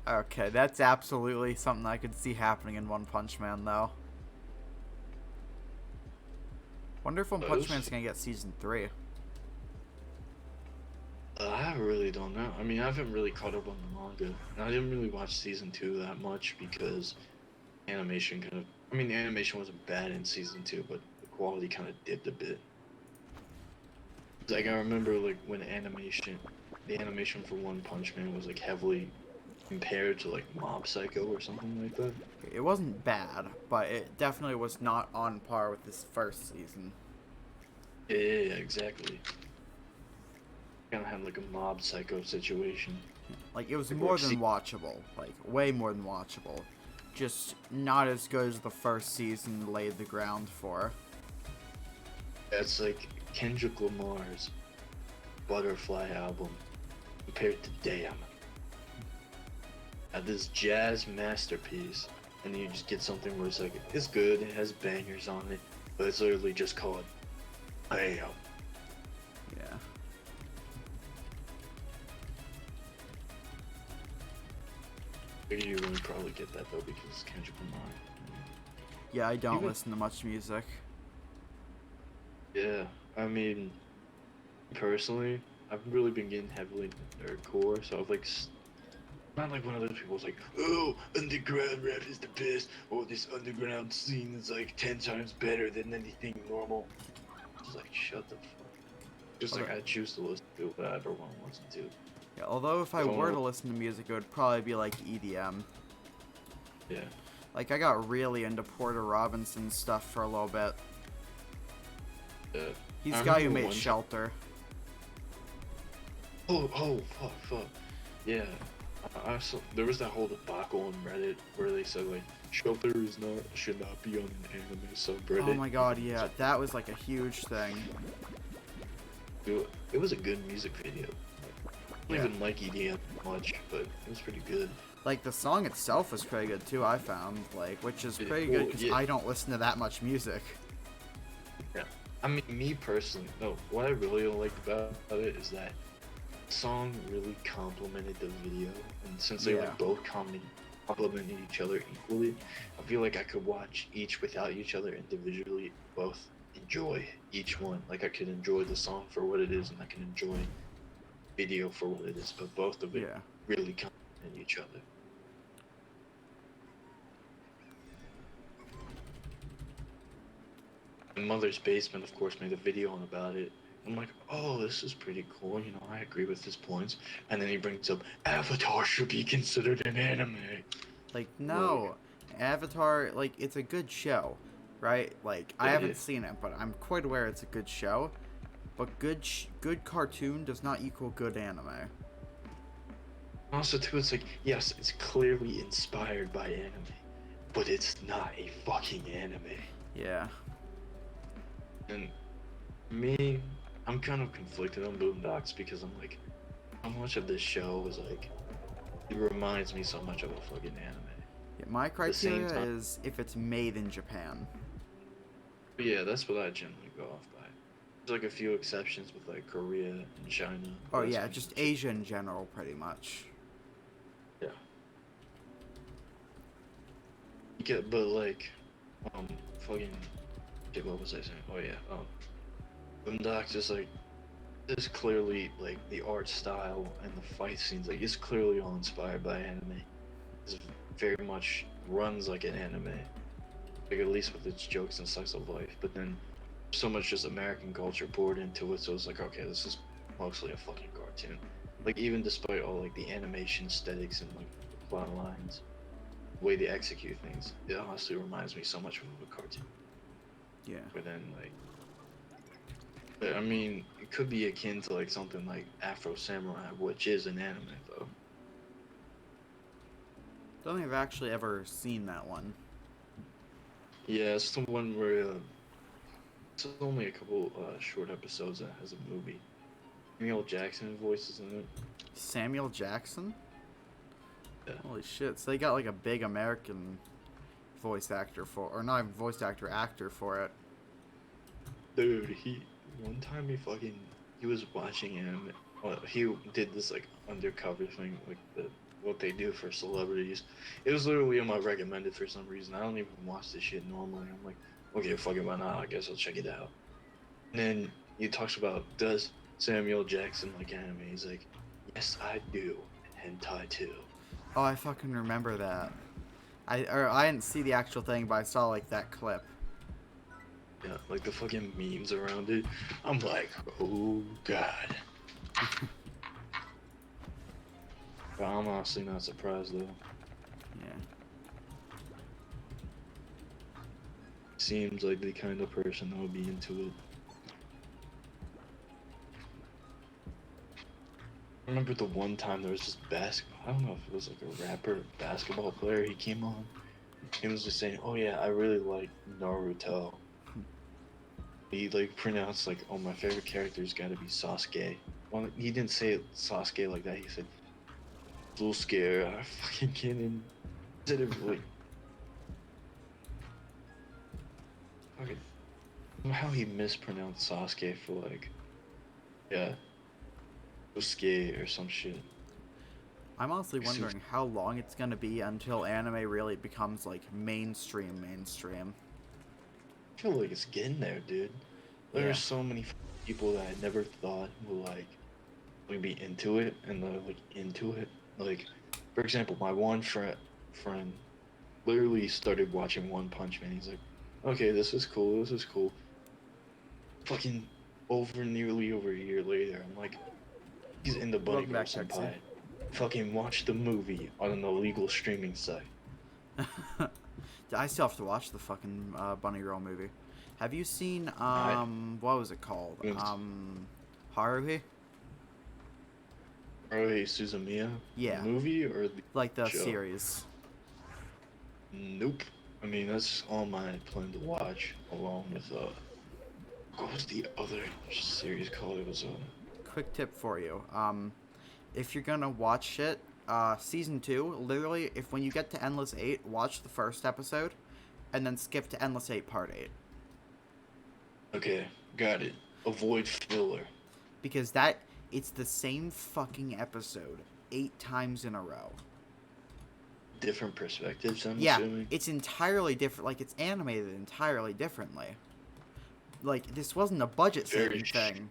Okay, that's absolutely something I could see happening in One Punch Man, though. Wonder if One Punch Man's gonna get season 3. I really don't know. I mean, I haven't really caught up on the manga. And I didn't really watch season 2 that much because animation kind of. I mean, the animation wasn't bad in season 2, but the quality kind of dipped a bit. Like, I remember, like, when animation the animation for One Punch Man was like heavily compared to like Mob Psycho or something like that. It wasn't bad, but it definitely was not on par with this first season. Yeah, exactly. Kind of had like a Mob Psycho situation. Like, it was Like, more than watchable. Like, way more than watchable. Just not as good as the first season laid the ground for. That's like Kendrick Lamar's Butterfly album compared to Damn. At this jazz masterpiece, and then you just get something where it's like, it's good, it has bangers on it, but it's literally just called Bam. Yeah. You would probably get that though because it's Kendrick Lamar. Yeah, I don't Even- listen to much music. Yeah, I mean, personally, I've really been getting heavily into nerdcore, so I've like, not like one of those people who's like, oh, underground rap is the best, or this underground scene is like 10 times better than anything normal. Just like, shut the fuck. Just like Okay. I choose to listen to whatever I want to listen to. Yeah, although if I Don't were know. to listen to music, it would probably be like EDM. Yeah. Like, I got really into Porter Robinson's stuff for a little bit. Yeah. He's I the guy who remember made one time- Shelter. Oh, fuck. Yeah. I saw, there was that whole debacle on Reddit where they said like Shelter should not be on an anime subreddit. Oh my god, yeah, that was like a huge thing. Dude, it was a good music video. I Yeah. don't even like EDM much, but it was pretty good. Like, the song itself was pretty good too, I found. Like, which is Yeah, pretty well, good because yeah. I don't listen to that much music. Yeah. I mean, me personally, no, what I really liked about it is that the song really complemented the video, and since they Yeah. like both complemented each other equally, I feel like I could watch each without each other individually, both enjoy each one. Like I could enjoy the song for what it is, and I can enjoy video for what it is, but both of it Yeah. really complement each other. And Mother's Basement, of course, made a video on about it. I'm like, oh, this is pretty cool. You know, I agree with his points. And then he brings up Avatar should be considered an anime. Like, no. Avatar, like, it's a good show, right? Like, I It haven't is. seen it, but I'm quite aware it's a good show. But good cartoon does not equal good anime. Also, too, it's like, yes, it's clearly inspired by anime, but it's not a fucking anime. Yeah. And me, I'm kind of conflicted on Boondocks because I'm like, how much of this show is like, it reminds me so much of a fucking anime. Yeah, my the same criteria time- is if it's made in Japan. But yeah, that's what I generally go off by. There's like a few exceptions with like Korea and China. Oh That's yeah, pretty just much it. Asia in general, pretty much. Yeah. Yeah, but like, fucking, okay, what was I saying? Oh yeah, Boondocks is like, is clearly like the art style and the fight scenes, like it's clearly all inspired by anime. It's very much runs like an anime, like at least with its jokes and slice of life. But then, so much just American culture poured into it, so it's like, okay, this is mostly a fucking cartoon. Like even despite all like the animation aesthetics and like the plot lines, the way they execute things, it honestly reminds me so much of a cartoon. Yeah. But then like, but, I mean, it could be akin to like something like Afro Samurai, which is an anime though. Don't think I've actually ever seen that one. Yeah, it's the one where it's only a couple short episodes that has a movie. Samuel Jackson voices in it. Samuel Jackson? Yeah. Holy shit, so they got like a big American voice actor for, or not even voice actor for it. Dude, one time he was watching him. Well, he did this like undercover thing, like what they do for celebrities. It was literally on my recommended for some reason. I don't even watch this shit normally. I'm like, okay, fuck it, why not? I guess I'll check it out. And then he talks about, does Samuel Jackson like anime? He's like, yes, I do. And hentai too. Oh, I fucking remember that. I didn't see the actual thing, but I saw like that clip. Yeah, like the fucking memes around it. I'm like, oh god. But I'm honestly not surprised though. Yeah. Seems like the kind of person that would be into it. I remember the one time there was this basketball. I don't know if it was like a rapper, basketball player. He came on. He was just saying, "Oh yeah, I really like Naruto." He like pronounced like, "Oh, my favorite character's got to be Sasuke." Well, he didn't say it Sasuke like that. He said Sasuke. I fucking kidding. He said it like fucking. I don't know how he mispronounced Sasuke for like, yeah, Sasuke or some shit. I'm honestly So wondering how long it's gonna be until anime really becomes like mainstream. I feel like it's getting there, dude. Yeah. There's so many people that I never thought would be into it, and they're like into it. Like, for example, my one friend literally started watching One Punch Man. He's like, okay, this is cool. This is cool. Fucking nearly over a year later, I'm like, he's into Bunny Welcome Girl back, Texie. Senpai. Fucking watch the movie on an illegal streaming site. I still have to watch the fucking Bunny Girl movie. Have you seen I what was it called? Haruhi? Haruhi Suzumiya, the Yeah, movie or the like the show? series. Nope. I mean, that's on my plan to watch, along with what was the other series called? It was Quick tip for you. If you're gonna watch it, season 2, literally, if when you get to Endless 8, watch the first episode, and then skip to Endless 8 Part 8. okay, got it. Avoid filler. Because it's the same fucking episode 8 times in a row. Different perspectives, I'm Yeah, assuming. it's entirely different. Like, it's animated entirely differently. Like, this wasn't a budget-saving thing.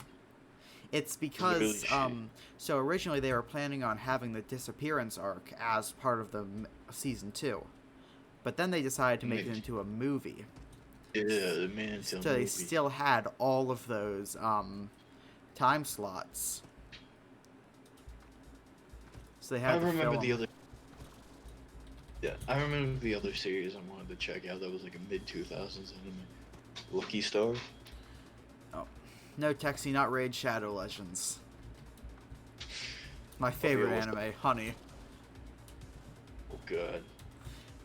It's because, so originally they were planning on having the disappearance arc as part of the season 2. But then they decided to make it into a movie. Yeah, the man. So they still had all of those time slots. So they had to remember film. the other. Yeah, I remember the other series I wanted to check out. That was like a mid-2000s anime. Lucky Star. Oh, no, Texie, not Raid Shadow Legends. My favorite anime, Honey. Oh god.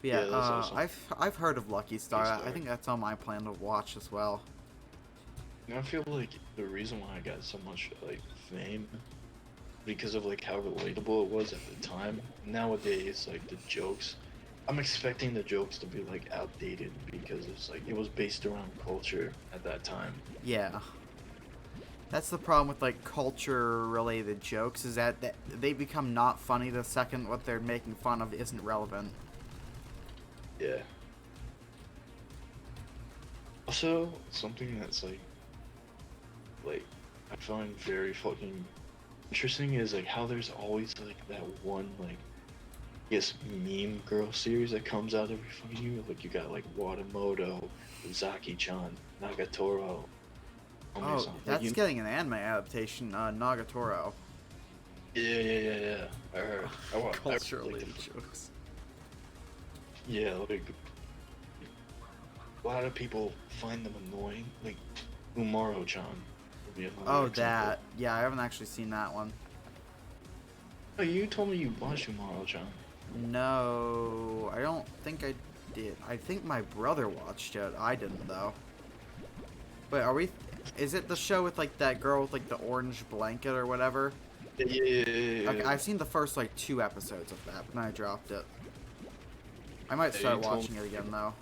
But yeah, that's awesome. I've heard of Lucky Star. I think that's on my plan to watch as well. I feel like the reason why I got so much like fame because of like how relatable it was at the time. Nowadays, like the jokes, I'm expecting the jokes to be like outdated because it's like it was based around culture at that time. Yeah. That's the problem with like culture-related jokes is that they become not funny the second what they're making fun of isn't relevant. Yeah. Also, something that's like I find very fucking interesting is like how there's always like that one like I guess meme girl series that comes out every fucking year. Like you got like Watamoto, Zaki-chan, Nagatoro. Oh, that's getting an anime adaptation, Nagatoro. Yeah. I heard. Culture-related jokes. Yeah, like a lot of people find them annoying. Like Umaro-chan would be another Oh, example. that. Yeah, I haven't actually seen that one. Oh, you told me you watched Umaro-chan. No, I don't think I did. I think my brother watched it. I didn't, though. But are we... Is it the show with, like, that girl with, like, the orange blanket or whatever? Yeah. Okay, I've seen the first, like, 2 episodes of that, but then I dropped it. I might start watching it again, though.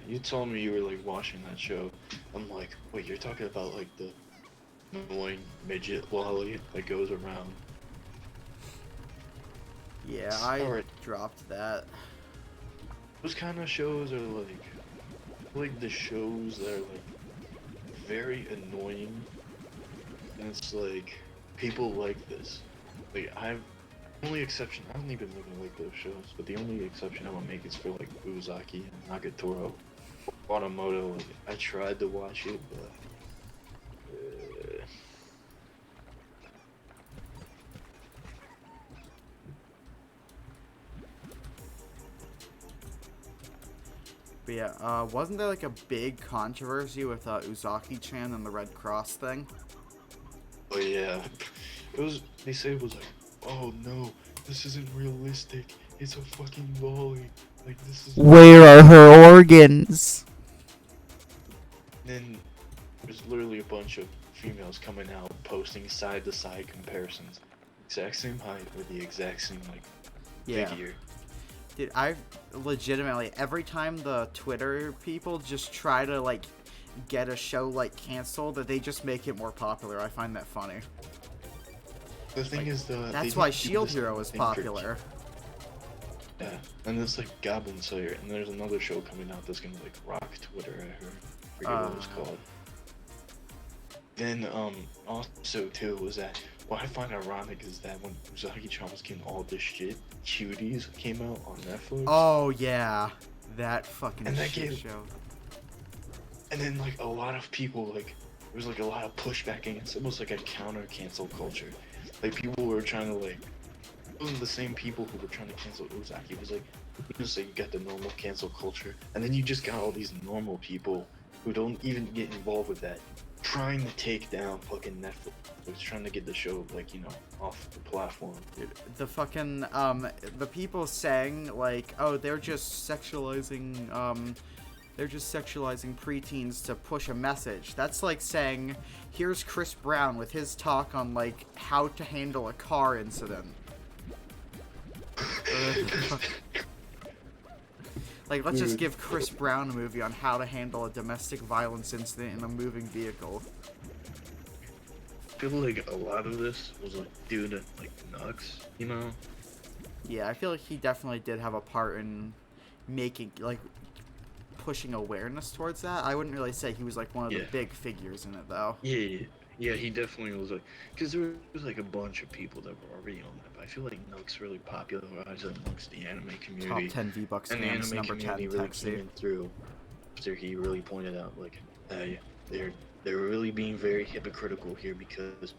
You told me you were, like, watching that show. I'm like, wait, you're talking about, like, the annoying midget lolly that goes around. Yeah, I dropped that. Those kind of shows are, like the shows that are, like, very annoying. And it's like, people like this. Like, only exception, I don't even really like those shows, but the only exception I would make is for, like, Uzaki and Nagatoro. Watamoto, like, I tried to watch it, but... But yeah, wasn't there like a big controversy with Uzaki-chan and the Red Cross thing? Oh yeah, it was. They said it was like, oh no, this isn't realistic. It's a fucking volley. Like this is. Where are her organs? Then there's literally a bunch of females coming out posting side to side comparisons, exact same height with the exact same like Yeah. figure. Dude, I legitimately, every time the Twitter people just try to, like, get a show, like, canceled, that they just make it more popular. I find that funny. The thing Like, is, that's why Shield Hero is popular. Yeah, and it's like Goblin Slayer, and there's another show coming out that's gonna, like, rock Twitter, I heard. I forget what it was called. Then, also, too, was that, what I find ironic is that when Uzaki-chan was getting all this shit, Cuties came out on Netflix. Oh, yeah. That fucking And that shit gave- show. And then, like, a lot of people, like, there was, like, a lot of pushback against, almost like a counter-cancel culture. Like, people were trying to, like, it wasn't the same people who were trying to cancel Uzaki. It was like, you just say you got the normal cancel culture, and then you just got all these normal people who don't even get involved with that, trying to take down fucking Netflix, trying to get the show, like, you know, off the platform. Dude, the fucking, the people saying, like, oh, they're just sexualizing preteens to push a message. That's like saying, here's Chris Brown with his talk on, like, how to handle a car incident. Like, let's just give Chris Brown a movie on how to handle a domestic violence incident in a moving vehicle. I feel like a lot of this was like due to like Nux, you know? Yeah, I feel like he definitely did have a part in making, like, pushing awareness towards that. I wouldn't really say he was, like, one of the big figures in it, though. Yeah, he definitely was like, because there was like a bunch of people that were already on that, but I feel like Nux really popularized it amongst the anime community. Top 10 V-Bucks And the fans, anime number 10 community really Texi. came in through after he really pointed out, like, they're really being very hypocritical here because,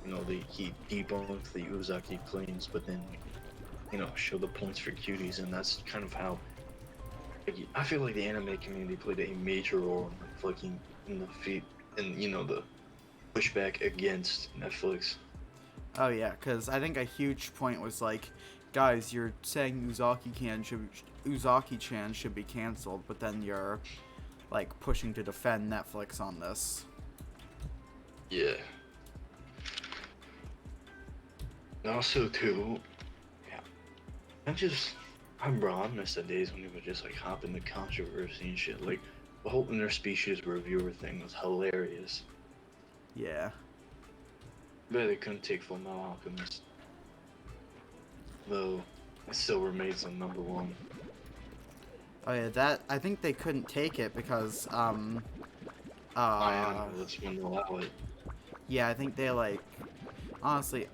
you know, he debunked the Uzaki claims, but then, you know, show the points for Cuties, and that's kind of how, like, I feel like the anime community played a major role in, like, fucking, in the feet, and, you know, the pushback against Netflix. Oh yeah, because I think a huge point was like, guys, you're saying Uzaki-chan should be canceled, but then you're like pushing to defend Netflix on this. Yeah. And also too, yeah, I miss the days when you would just like hop into controversy and shit. Like the whole interspecies reviewer thing was hilarious. Yeah. Bet they couldn't take Fullmetal Alchemist, though it still remains on #1. Oh yeah, that I think they couldn't take it because This wouldn't allow it. yeah, I think they like honestly,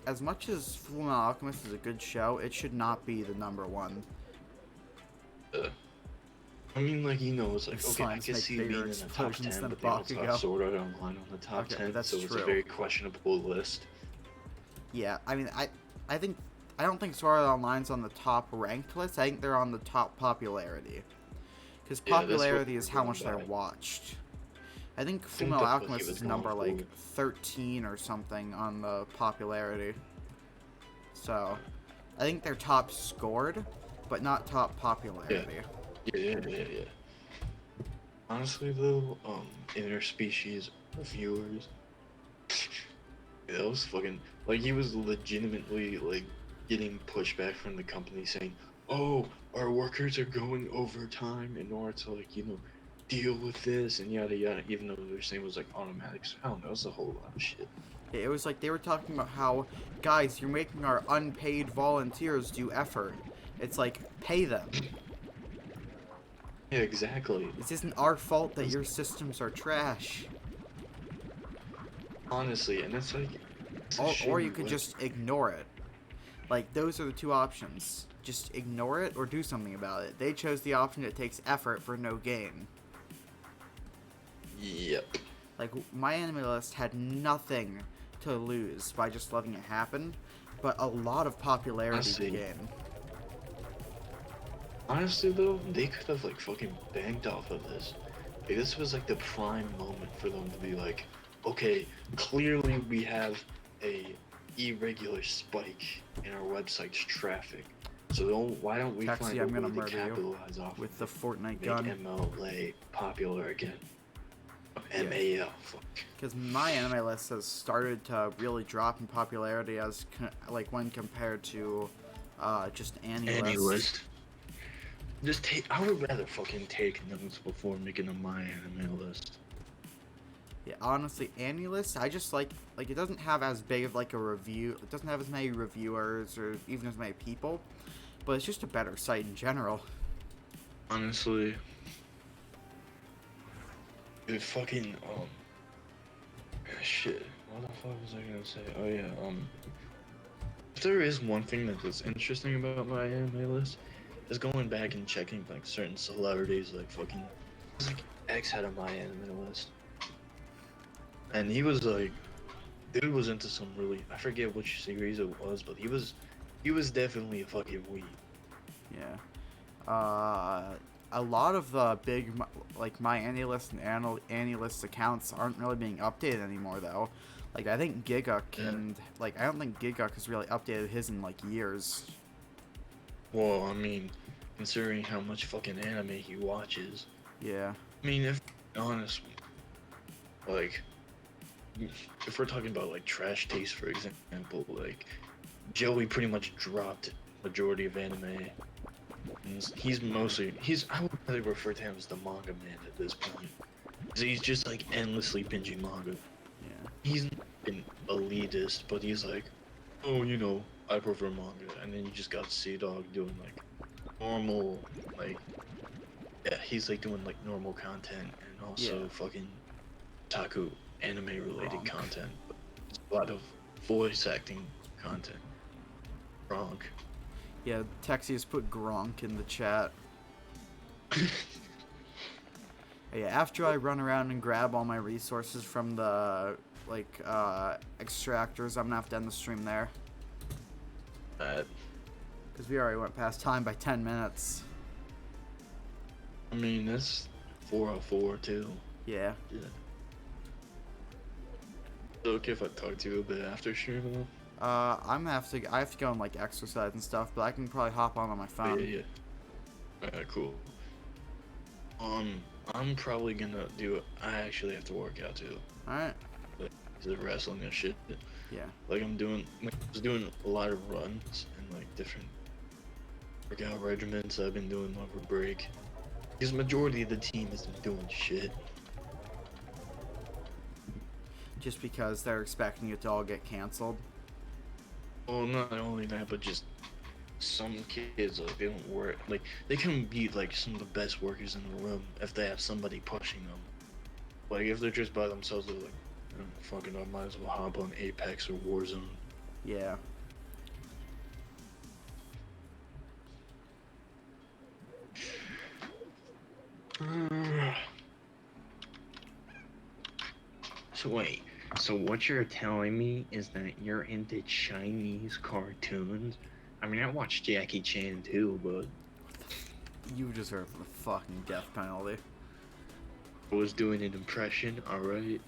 as much as Fullmetal Alchemist is a good show, it should not be the #1. I mean, like, you know, it's like, okay, I Slimes can make see bigger being in the top 10, explosions than but they also Bakugo. have Sword Art Online on the top Okay, 10, that's so it's true. a very questionable list. Yeah, I mean, I don't think Sword Art Online's on the top ranked list. I think they're on the top popularity. Because popularity is how much they're watched. I think Fullmetal Alchemist is number like 13 or something on the popularity. So, I think they're top scored, but not top popularity. Yeah. Honestly, though, interspecies reviewers, that was fucking, like, he was legitimately, like, getting pushback from the company saying, oh, our workers are going overtime in order to, like, you know, deal with this, and yada yada, even though they're saying it was, like, automatic. I don't know, it was a whole lot of shit. It was like they were talking about how, guys, you're making our unpaid volunteers do effort. It's like, pay them. Yeah, exactly. This isn't our fault that your systems are trash. Honestly, and it's like... Or you could just ignore it. Like, those are the two options. Just ignore it or do something about it. They chose the option that takes effort for no gain. Yep. Like, my anime list had nothing to lose by just letting it happen, but a lot of popularity to gain. Honestly though, they could have like fucking banked off of this. Like, this was like the prime moment for them to be like, okay, clearly we have a irregular spike in our website's traffic. So why don't we Taxi, find a I'm gonna way to murder you capitalize off with of the it, Fortnite make gun. MLA popular again? Yeah. MAL, fuck. Because my anime list has started to really drop in popularity as like when compared to just Annie Any lists. list. Just take. I would rather fucking take notes before making a my anime list. Yeah, honestly, Annie list, I just like it doesn't have as big of like a review. It doesn't have as many reviewers or even as many people, but it's just a better site in general. Honestly, it fucking shit. What the fuck was I gonna say? Oh yeah, if there is one thing that is interesting about my anime list, is going back and checking like certain celebrities, like fucking, it's like X had on my anime list, and he was like, dude was into some really, I forget which series it was, but he was definitely a fucking weeb. Yeah. A lot of the big like my Annie list and Annie list accounts aren't really being updated anymore though. Like I think Giguk and like I don't think Giguk has really updated his in like years. Well, I mean, considering how much fucking anime he watches. Yeah. I mean, if honest, like, if we're talking about like trash taste, for example, like Joey pretty much dropped majority of anime. And he's mostly I would probably refer to him as the manga man at this point. 'Cause he's just like endlessly binging manga. Yeah. He's not an elitist, but he's like, oh, you know, I prefer manga. And then you just got Sea Dog doing like normal, like, yeah, he's like doing like normal content and also Yeah. fucking taku anime related Wrong. content. But a lot of voice acting content. Wrong. Yeah, Texi has put Gronk in the chat. Yeah, after I run around and grab all my resources from the like extractors, I'm gonna have to end the stream there. Because we already went past time by 10 minutes. I mean, that's 404 too. Yeah. Yeah. Is it okay if I talk to you a bit after streaming? I have to go and like exercise and stuff, but I can probably hop on my phone. Yeah. Alright, cool. I'm probably gonna do it. I actually have to work out too. Alright. Like, the wrestling and shit. Yeah. Like I was doing a lot of runs and like different workout regimens I've been doing over break. Because majority of the team isn't doing shit. Just because they're expecting it to all get canceled. Well, not only that, but just some kids, like, they don't work, like, they can be, like, some of the best workers in the room if they have somebody pushing them. Like, if they're just by themselves, they're like, fucking, I might as well hop on Apex or Warzone. Yeah. So wait, so what you're telling me is that you're into Chinese cartoons? I mean, I watch Jackie Chan too, but You deserve the fucking death penalty. I was doing an impression, alright?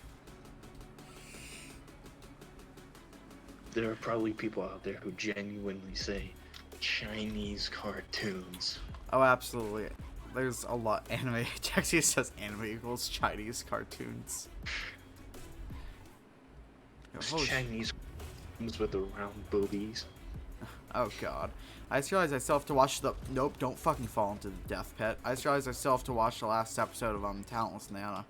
There are probably people out there who genuinely say Chinese cartoons. Oh, absolutely. There's a lot anime. Texas says anime equals Chinese cartoons. Those Chinese cartoons with the round boobies. Oh god. I just realized I still have to watch the... Nope, don't fucking fall into the death pit. I just realized I still have to watch the last episode of Talentless Nana.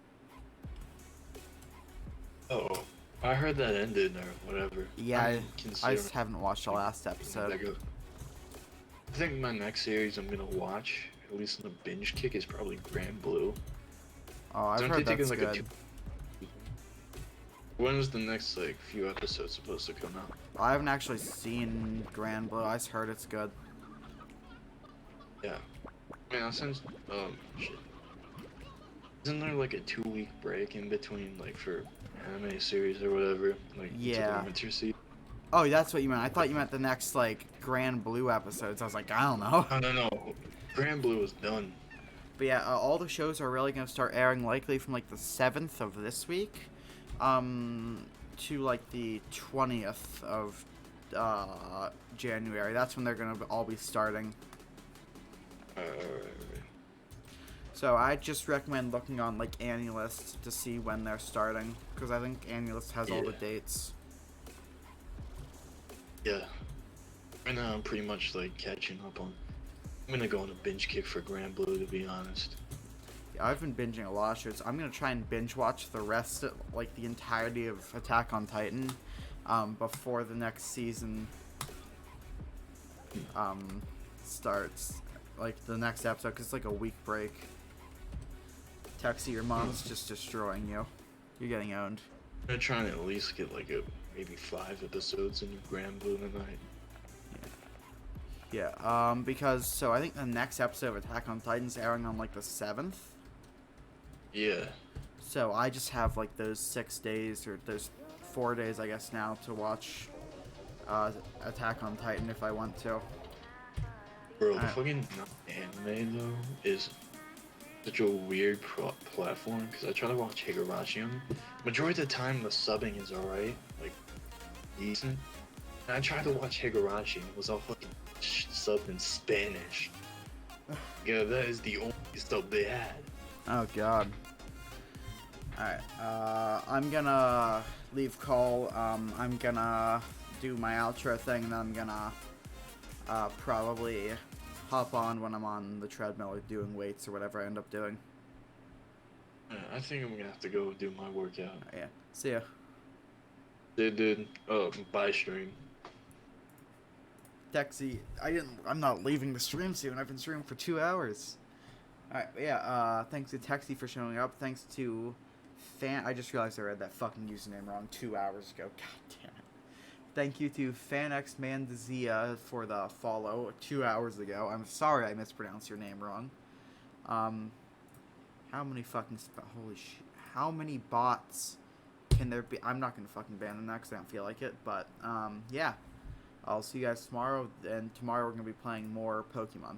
Oh, I heard that ended or whatever. Yeah, I just haven't watched the last episode. I think my next series I'm gonna watch, at least in the binge kick, is probably Grand Blue. Oh, I've heard that's good. When is the next, like, few episodes supposed to come out? I haven't actually seen Grand Blue. I just heard it's good. Yeah. I mean, since, shit. Isn't there, like, a 2-week break in between, like, for anime series or whatever? Like, yeah. The winter season? Oh, that's what you meant. I thought you meant the next, like, Grand Blue episodes. I was like, I don't know. No. Grand Blue is done. But yeah, all the shows are really going to start airing likely from like the 7th of this week to like the 20th of January. That's when they're going to all be starting. So I just recommend looking on like AniList to see when they're starting, because I think AniList has all the dates. Yeah. Right now I'm pretty much like catching up on. I'm gonna go on a binge kick for Grand Blue, to be honest. Yeah, I've been binging a lot of shows. I'm gonna try and binge watch the rest, like the entirety of Attack on Titan, before the next season starts. Like the next episode, because it's like a week break. Texie, your mom's just destroying you. You're getting owned. I'm gonna try and at least get like maybe 5 episodes in Grand Blue tonight. Yeah, because, so I think the next episode of Attack on Titan's airing on, like, the 7th. Yeah. So I just have, like, those 6 days, or those 4 days, I guess, now to watch Attack on Titan if I want to. Bro, the fucking anime, though, is such a weird platform, because I try to watch Higurashi on it. Majority of the time, the subbing is alright, like, decent. And I tried to watch Higurashi, and it was all fucking subbed in Spanish. Yeah, that is the only sub they had. Oh, God. Alright, I'm gonna leave call. I'm gonna do my outro thing, and then I'm gonna probably hop on when I'm on the treadmill or doing weights or whatever I end up doing. I think I'm gonna have to go do my workout. Yeah, see ya. Dude, bye stream. Texie, I'm not leaving the stream soon. I've been streaming for 2 hours. Alright, yeah, thanks to Texie for showing up. Thanks to I just realized I read that fucking username wrong 2 hours ago. God damn it. Thank you to FanXMandazia for the follow 2 hours ago. I'm sorry I mispronounced your name wrong. How many fucking holy shit. How many bots can there be? I'm not gonna fucking ban them now because I don't feel like it, but yeah. I'll see you guys tomorrow, and tomorrow we're going to be playing more Pokemon.